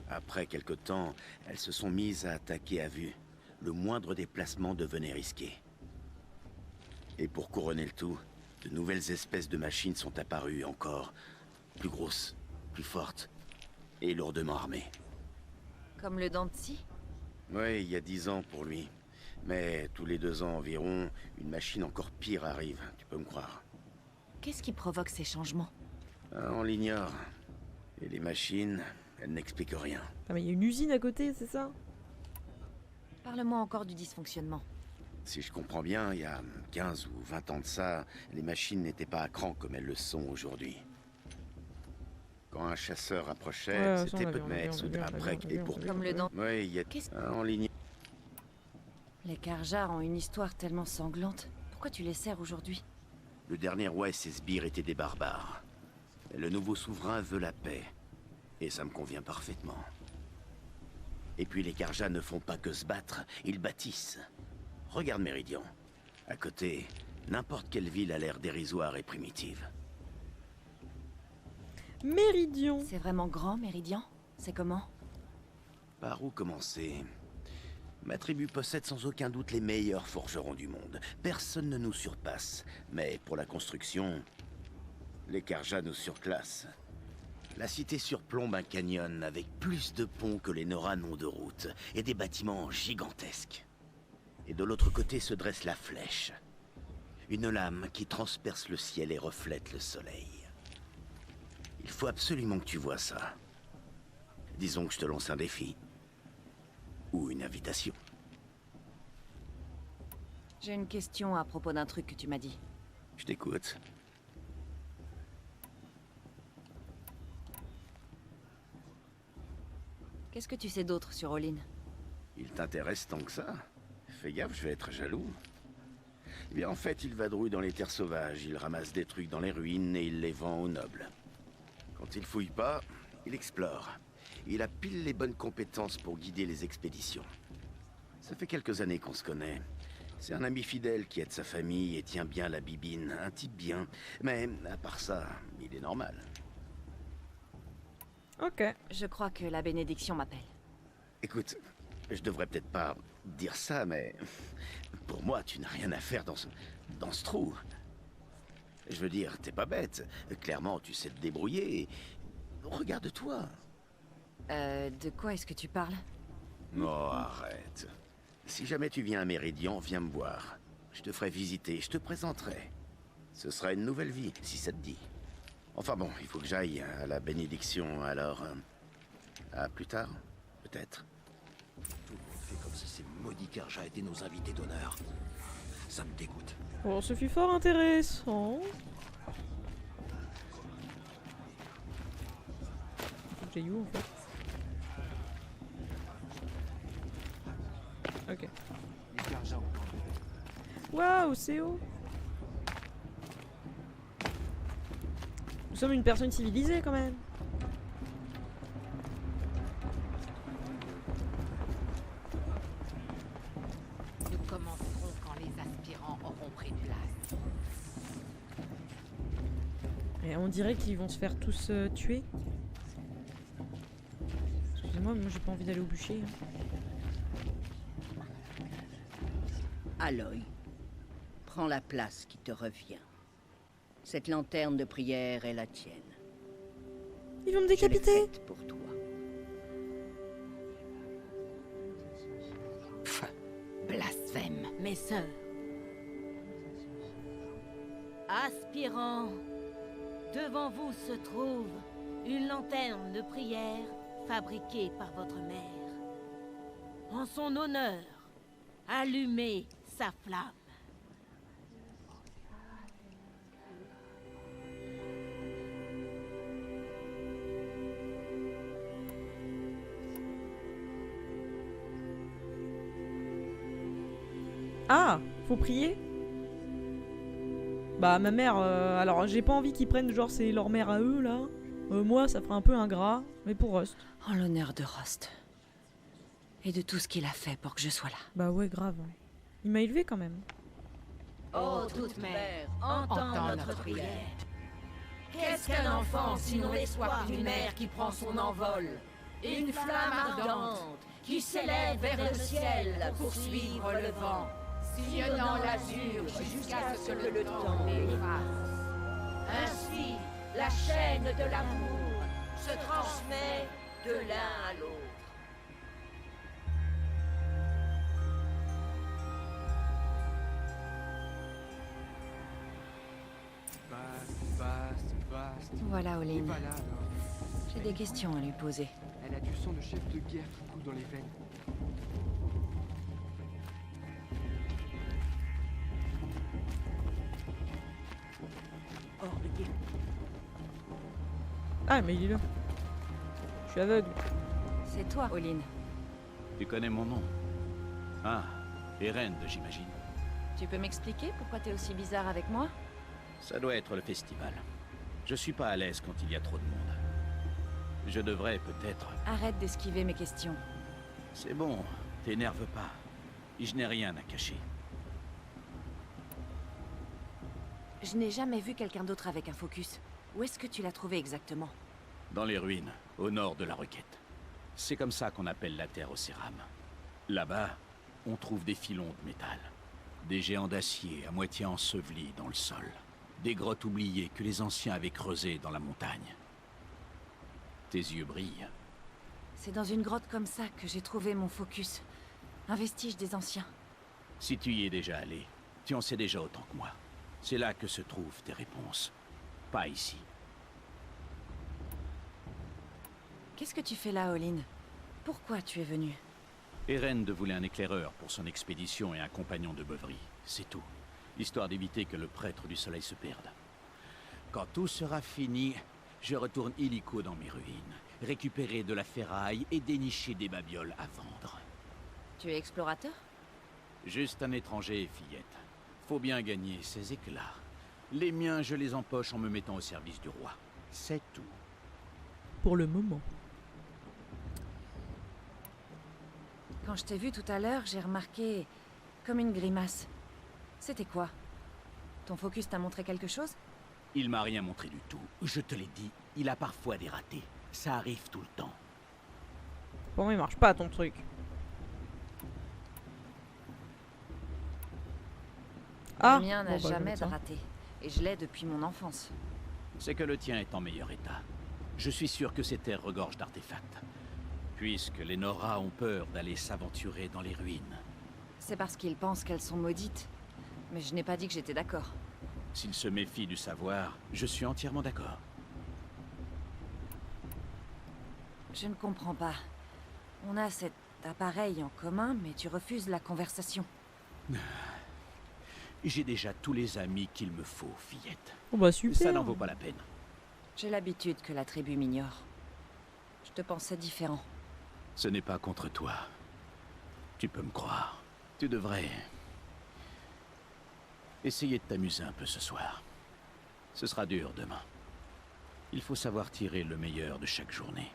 Speaker 12: Après quelque temps, elles se sont mises à attaquer à vue. Le moindre déplacement devenait risqué. Et pour couronner le tout, de nouvelles espèces de machines sont apparues encore, plus grosses, plus fortes et lourdement armées.
Speaker 2: Comme le dent de scie?
Speaker 12: Oui, il y a 10 ans pour lui. Mais tous les 2 ans environ, une machine encore pire arrive, tu peux me croire.
Speaker 2: Qu'est-ce qui provoque ces changements?
Speaker 12: Ah, on l'ignore. Et les machines, elles n'expliquent rien.
Speaker 1: Ah, mais il y a une usine à côté, c'est ça?
Speaker 2: Parle-moi encore du dysfonctionnement.
Speaker 12: Si je comprends bien, il y a 15 ou 20 ans de ça, les machines n'étaient pas à cran comme elles le sont aujourd'hui. Quand un chasseur approchait,
Speaker 1: Ouais, ça,
Speaker 12: c'était
Speaker 1: on
Speaker 12: peu
Speaker 1: l'avait,
Speaker 12: de
Speaker 1: on l'avait,
Speaker 12: maîtres
Speaker 1: on
Speaker 12: ou de
Speaker 1: l'avait,
Speaker 12: après
Speaker 1: on l'avait,
Speaker 12: et pour
Speaker 1: on l'avait.
Speaker 2: Comme le dent.
Speaker 12: Oui, il y a en ligne.
Speaker 2: Les Karja ont une histoire tellement sanglante. Pourquoi tu les sers aujourd'hui?
Speaker 12: Le dernier roi et ses sbires étaient des barbares. Et le nouveau souverain veut la paix. Et ça me convient parfaitement. Et puis les Karja ne font pas que se battre, ils bâtissent. Regarde Méridian. À côté, n'importe quelle ville a l'air dérisoire et primitive.
Speaker 1: Méridion.
Speaker 2: C'est vraiment grand, Méridian? C'est comment?
Speaker 12: Par où commencer? Ma tribu possède sans aucun doute les meilleurs forgerons du monde. Personne ne nous surpasse. Mais pour la construction, les Karja nous surclassent. La cité surplombe un canyon avec plus de ponts que les Nora n'ont de route, et des bâtiments gigantesques. Et de l'autre côté se dresse la flèche. Une lame qui transperce le ciel et reflète le soleil. Il faut absolument que tu vois ça. Disons que je te lance un défi. Ou une invitation.
Speaker 2: J'ai une question à propos d'un truc que tu m'as dit.
Speaker 12: Je t'écoute.
Speaker 2: Qu'est-ce que tu sais d'autre sur Olin?
Speaker 12: Il t'intéresse tant que ça? Fais gaffe, je vais être jaloux. Eh bien, en fait, il vadrouille dans les terres sauvages, il ramasse des trucs dans les ruines et il les vend aux nobles. Quand il fouille pas, il explore. Il a pile les bonnes compétences pour guider les expéditions. Ça fait quelques années qu'on se connaît. C'est un ami fidèle qui aide sa famille et tient bien la bibine, un type bien. Mais à part ça, il est normal.
Speaker 1: Ok.
Speaker 2: Je crois que la bénédiction m'appelle.
Speaker 12: Écoute, je devrais peut-être pas dire ça, mais pour moi, tu n'as rien à faire dans ce trou. Je veux dire, t'es pas bête. Clairement, tu sais te débrouiller. Regarde-toi.
Speaker 2: De quoi est-ce que tu parles?
Speaker 12: Oh, arrête. Si jamais tu viens à Méridian, viens me voir. Je te ferai visiter, je te présenterai. Ce sera une nouvelle vie, si ça te dit. Enfin bon, il faut que j'aille à la bénédiction, alors... à plus tard, peut-être.
Speaker 5: Tout le monde fait comme si ces maudits Karja étaient nos invités d'honneur. Ça me dégoûte.
Speaker 1: Bon, ce fut fort intéressant. J'ai où en fait? Ok. Waouh, c'est haut. Nous sommes une personne civilisée quand même.
Speaker 13: Nous commencerons quand les aspirants auront pris place.
Speaker 1: Et on dirait qu'ils vont se faire tous tuer. Excusez-moi, mais moi j'ai pas envie d'aller au bûcher. Hein.
Speaker 6: Aloy, prends la place qui te revient. Cette lanterne de prière est la tienne.
Speaker 1: Ils vont me décapiter.
Speaker 6: Je l'ai faite pour toi.
Speaker 13: Blasphème.
Speaker 2: Mes sœurs.
Speaker 14: Aspirants, devant vous se trouve une lanterne de prière fabriquée par votre mère. En son honneur, allumez sa flamme.
Speaker 1: Ah, faut prier? Bah ma mère, alors j'ai pas envie qu'ils prennent genre c'est leur mère à eux là. Moi ça fera un peu ingrat, mais pour Rust.
Speaker 2: En l'honneur de Rost. Et de tout ce qu'il a fait pour que je sois là.
Speaker 1: Bah ouais grave. Il m'a élevé quand même.
Speaker 14: Ô toute mère, entends notre prière. Qu'est-ce qu'un enfant sinon l'espoir d'une mère qui prend son envol? Une flamme ardente qui s'élève vers le ciel pour suivre le vent, sillonnant l'azur jusqu'à ce que le temps l'efface. Ainsi, la chaîne de l'amour se transmet de l'un à l'autre.
Speaker 2: Voilà, Olin.
Speaker 15: Voilà alors.
Speaker 2: J'ai des questions à lui poser.
Speaker 15: Elle a du sang de chef de guerre qui coule dans les veines.
Speaker 1: Ah, mais il est là. Je suis aveugle.
Speaker 2: C'est toi, Olin.
Speaker 5: Tu connais mon nom? Ah, Erend, j'imagine.
Speaker 2: Tu peux m'expliquer pourquoi t'es aussi bizarre avec moi?
Speaker 5: Ça doit être le festival. Je suis pas à l'aise quand il y a trop de monde. Je devrais peut-être...
Speaker 2: Arrête d'esquiver mes questions.
Speaker 5: C'est bon, t'énerve pas. Je n'ai rien à cacher.
Speaker 2: Je n'ai jamais vu quelqu'un d'autre avec un focus. Où est-ce que tu l'as trouvé exactement?
Speaker 5: Dans les ruines, au nord de la Requête. C'est comme ça qu'on appelle la terre au céram. Là-bas, on trouve des filons de métal. Des géants d'acier à moitié ensevelis dans le sol. Des grottes oubliées que les anciens avaient creusées dans la montagne. Tes yeux brillent.
Speaker 2: C'est dans une grotte comme ça que j'ai trouvé mon focus. Un vestige des anciens.
Speaker 5: Si tu y es déjà allé, tu en sais déjà autant que moi. C'est là que se trouvent tes réponses. Pas ici.
Speaker 2: Qu'est-ce que tu fais là, Olin? Pourquoi tu es venu?
Speaker 5: Erend voulait un éclaireur pour son expédition et un compagnon de beuverie. C'est tout. Histoire d'éviter que le prêtre du soleil se perde. Quand tout sera fini, je retourne illico dans mes ruines, récupérer de la ferraille et dénicher des babioles à vendre.
Speaker 2: Tu es explorateur?
Speaker 5: Juste un étranger, fillette. Faut bien gagner ses éclats. Les miens, je les empoche en me mettant au service du roi. C'est tout.
Speaker 1: Pour le moment.
Speaker 2: Quand je t'ai vu tout à l'heure, j'ai remarqué comme une grimace. C'était quoi? Ton focus t'a montré quelque chose?
Speaker 5: Il m'a rien montré du tout. Je te l'ai dit, il a parfois des ratés. Ça arrive tout le temps.
Speaker 1: Bon, il marche pas ton truc.
Speaker 2: Le mien n'a
Speaker 1: bon, bah,
Speaker 2: jamais
Speaker 1: je
Speaker 2: de
Speaker 1: vais
Speaker 2: raté. Et je l'ai depuis mon enfance.
Speaker 5: C'est que le tien est en meilleur état. Je suis sûr que ces terres regorgent d'artefacts. Puisque les Nora ont peur d'aller s'aventurer dans les ruines.
Speaker 2: C'est parce qu'ils pensent qu'elles sont maudites. Mais je n'ai pas dit que j'étais d'accord.
Speaker 5: S'ils se méfient du savoir, je suis entièrement d'accord.
Speaker 2: Je ne comprends pas. On a cet appareil en commun, mais tu refuses la conversation.
Speaker 5: J'ai déjà tous les amis qu'il me faut, fillette.
Speaker 1: Oh bah super.
Speaker 5: Ça n'en vaut pas la peine.
Speaker 2: J'ai l'habitude que la tribu m'ignore. Je te pensais différent.
Speaker 5: Ce n'est pas contre toi. Tu peux me croire. Tu devrais... essayer de t'amuser un peu ce soir. Ce sera dur demain. Il faut savoir tirer le meilleur de chaque journée.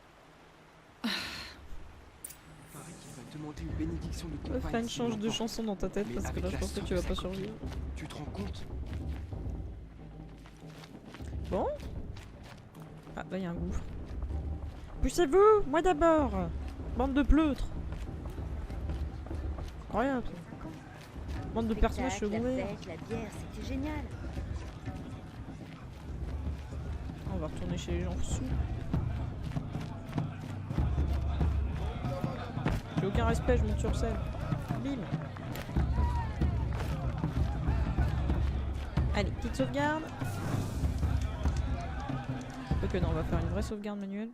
Speaker 15: Demander une bénédiction de ton
Speaker 1: Fan, change de chanson dans ta tête parce que là je pense que tu vas pas survivre.
Speaker 15: Tu te rends compte?
Speaker 1: Bon. Ah bah y'a un gouffre. Poussez-vous, moi d'abord. Bande de pleutres. Incroyable. Bande de personnages secondaires.
Speaker 9: La bière, c'était génial.
Speaker 1: On va retourner chez les gens sous. J'ai aucun respect, je monte sur scène. Bim. Allez, petite sauvegarde. Ok, non, on va faire une vraie sauvegarde manuelle.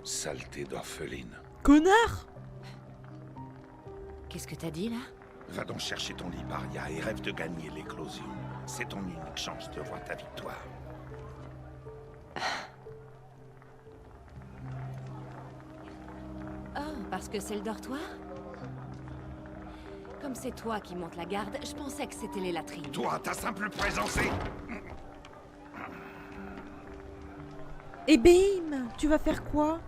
Speaker 16: Saleté d'orpheline.
Speaker 1: Connard!
Speaker 2: Qu'est-ce que t'as dit là?
Speaker 16: Va donc chercher ton lit, Paria, et rêve de gagner l'éclosion. C'est ton unique chance de voir ta victoire.
Speaker 2: Oh, parce que c'est le dortoir? Comme c'est toi qui montes la garde, je pensais que c'était les latrines.
Speaker 16: Toi, ta simple présence est...
Speaker 1: Et bim! Tu vas faire quoi?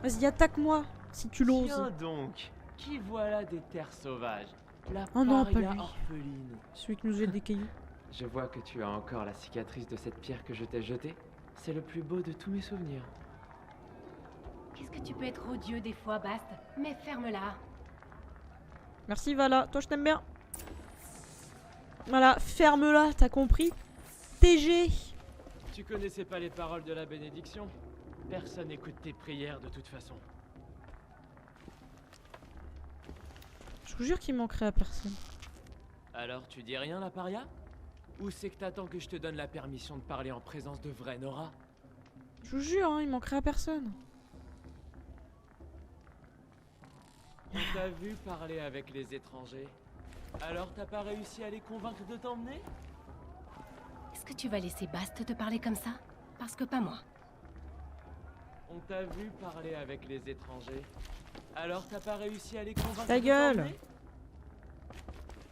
Speaker 1: Vas-y, attaque-moi, si tu l'oses.
Speaker 17: Tiens donc, qui voilà des terres sauvages? La
Speaker 1: Oh non, pas
Speaker 17: paria
Speaker 1: lui.
Speaker 17: orpheline.
Speaker 1: Celui qui nous jette des cailloux.
Speaker 17: Je vois que tu as encore la cicatrice de cette pierre que je t'ai jetée. C'est le plus beau de tous mes souvenirs.
Speaker 9: Qu'est-ce que tu peux être odieux des fois, Bast? Mais ferme-la.
Speaker 1: Merci, Vala. Toi, je t'aime bien. Voilà, ferme-la, t'as compris? TG.
Speaker 17: Tu connaissais pas les paroles de la bénédiction? Personne n'écoute tes prières de toute façon.
Speaker 1: Je vous jure qu'il manquerait à personne.
Speaker 17: Alors tu dis rien, la paria? Ou c'est que t'attends que je te donne la permission de parler en présence de vrais Nora?
Speaker 1: Je vous jure, hein, il manquerait à personne.
Speaker 17: On t'a vu parler avec les étrangers. Alors t'as pas réussi à les convaincre de t'emmener?
Speaker 18: Est-ce que tu vas laisser Bast te parler comme ça? Parce que pas moi.
Speaker 17: On t'a vu parler avec les étrangers. Alors t'as pas réussi à les convaincre
Speaker 1: Ta
Speaker 17: de
Speaker 1: gueule!
Speaker 17: t'emmener?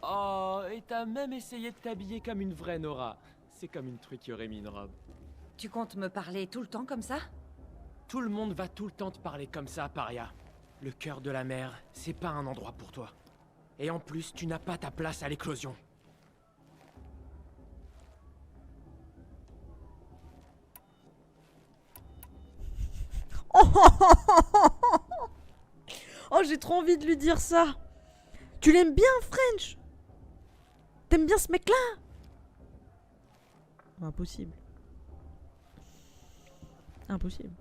Speaker 17: Oh, et t'as même essayé de t'habiller comme une vraie Nora. C'est comme une truc qui aurait mis une robe.
Speaker 2: Tu comptes me parler tout le temps comme ça?
Speaker 17: Tout le monde va tout le temps te parler comme ça, Paria. Le cœur de la mer, c'est pas un endroit pour toi. Et en plus, tu n'as pas ta place à l'éclosion.
Speaker 1: Oh, j'ai trop envie de lui dire ça. Tu l'aimes bien, French? T'aimes bien ce mec-là? Impossible. Impossible.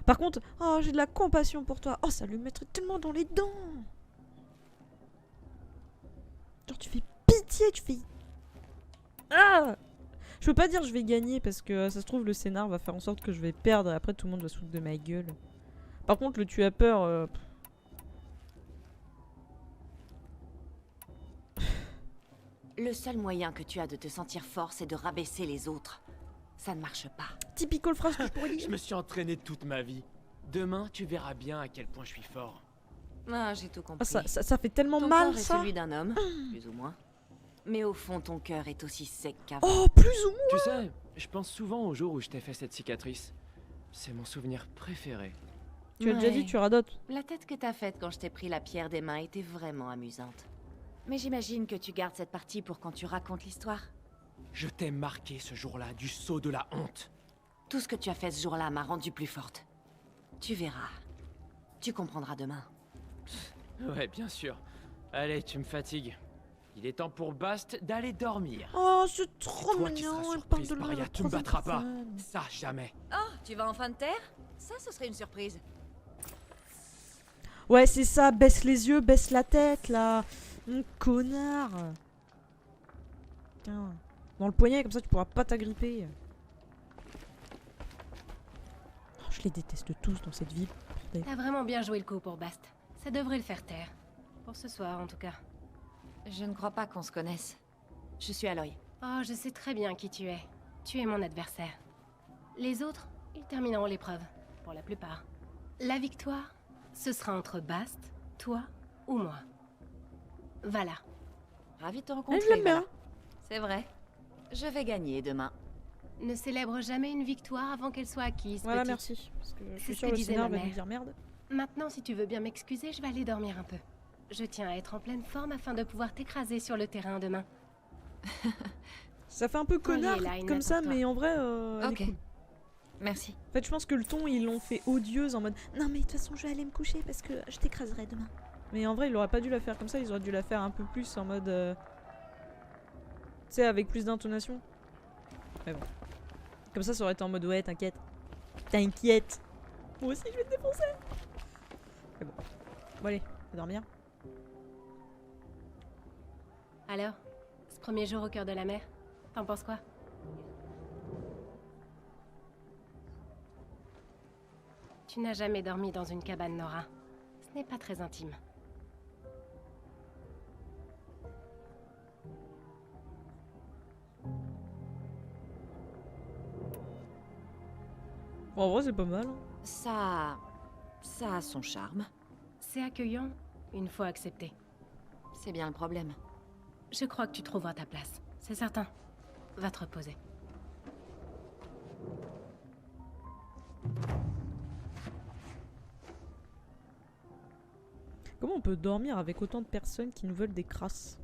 Speaker 1: Par contre, oh, j'ai de la compassion pour toi. Oh, ça lui mettrait tellement dans les dents. Genre, tu fais pitié, tu fais... Ah! Je peux pas dire je vais gagner parce que ça se trouve le scénar va faire en sorte que je vais perdre et après tout le monde va se foutre de ma gueule. Par contre, le tu as peur...
Speaker 2: Le seul moyen que tu as de te sentir fort, c'est de rabaisser les autres. Ça ne marche pas.
Speaker 1: Typical phrase que je pourrais dire.
Speaker 17: Je me suis entraîné toute ma vie. Demain, tu verras bien à quel point je suis fort.
Speaker 2: Ah, j'ai tout compris.
Speaker 1: Ah, ça fait tellement
Speaker 2: ton
Speaker 1: mal,
Speaker 2: corps
Speaker 1: ça.
Speaker 2: est celui d'un homme, plus ou moins. Mais au fond, ton cœur est aussi sec qu'avant.
Speaker 1: Oh, plus ou moins.
Speaker 17: Tu sais, je pense souvent au jour où je t'ai fait cette cicatrice. C'est mon souvenir préféré.
Speaker 1: Tu as déjà dit, tu radotes.
Speaker 2: La tête que t'as faite quand je t'ai pris la pierre des mains était vraiment amusante. Mais j'imagine que tu gardes cette partie pour quand tu racontes l'histoire.
Speaker 17: Je t'ai marqué ce jour-là du sceau de la honte.
Speaker 2: Tout ce que tu as fait ce jour-là m'a rendue plus forte. Tu verras. Tu comprendras demain.
Speaker 17: Ouais, bien sûr. Allez, tu me fatigues. Il est temps pour Bast d'aller dormir.
Speaker 1: Oh, c'est trop
Speaker 17: toi qui seras
Speaker 1: mignon.
Speaker 17: surprise, Paria, tu me battras pas. Ça, jamais.
Speaker 2: Oh, tu vas enfin te taire? Ça, ce serait une surprise.
Speaker 1: Ouais, c'est ça. Baisse les yeux, baisse la tête, là. Mon connard. Tiens. Dans le poignet, comme ça, tu pourras pas t'agripper. Oh, je les déteste tous dans cette vie. Bordel.
Speaker 18: T'as vraiment bien joué le coup pour Bast. Ça devrait le faire taire. Pour ce soir, en tout cas.
Speaker 2: Je ne crois pas qu'on se connaisse. Je suis Aloy.
Speaker 18: Oh, je sais très bien qui tu es. Tu es mon adversaire. Les autres, ils termineront l'épreuve. Pour la plupart. La victoire, ce sera entre Bast, toi ou moi. Voilà.
Speaker 2: Ravi de te rencontrer.
Speaker 1: je l'aime bien.
Speaker 2: Vala. C'est vrai. Je vais gagner demain.
Speaker 18: Ne célèbre jamais une victoire avant qu'elle soit acquise.
Speaker 1: Voilà,
Speaker 18: petite.
Speaker 1: merci. Parce que je
Speaker 18: C'est
Speaker 1: suis
Speaker 18: ce
Speaker 1: sûre
Speaker 18: que
Speaker 1: le
Speaker 18: disait
Speaker 1: scénar
Speaker 18: ma
Speaker 1: va nous
Speaker 18: mère.
Speaker 1: dire merde.
Speaker 18: Maintenant, si tu veux bien m'excuser, je vais aller dormir un peu. Je tiens à être en pleine forme afin de pouvoir t'écraser sur le terrain demain.
Speaker 1: Ça fait un peu connard
Speaker 18: là, une
Speaker 1: comme ça,
Speaker 18: pour toi.
Speaker 1: mais en vrai, elle est
Speaker 2: Ok.
Speaker 1: cool.
Speaker 2: Merci.
Speaker 1: En fait, je pense que le ton, ils l'ont fait odieuse en mode non, mais de toute façon, je vais aller me coucher parce que je t'écraserai demain. Mais en vrai, ils auraient pas dû la faire comme ça, ils auraient dû la faire un peu plus en mode. Tu sais, avec plus d'intonation. Mais bon. Comme ça aurait été en mode ouais, t'inquiète. T'inquiète. Moi aussi, je vais te défoncer. Mais bon. Bon, allez, on va dormir.
Speaker 18: Alors, ce premier jour au cœur de la mer, t'en penses quoi? Tu n'as jamais dormi dans une cabane, Nora. Ce n'est pas très intime.
Speaker 1: Bon, en vrai, c'est pas mal. Hein.
Speaker 2: Ça a son charme.
Speaker 18: C'est accueillant, une fois accepté.
Speaker 2: C'est bien le problème.
Speaker 18: Je crois que tu trouveras ta place, c'est certain. Va te reposer.
Speaker 1: Comment on peut dormir avec autant de personnes qui nous veulent des crasses?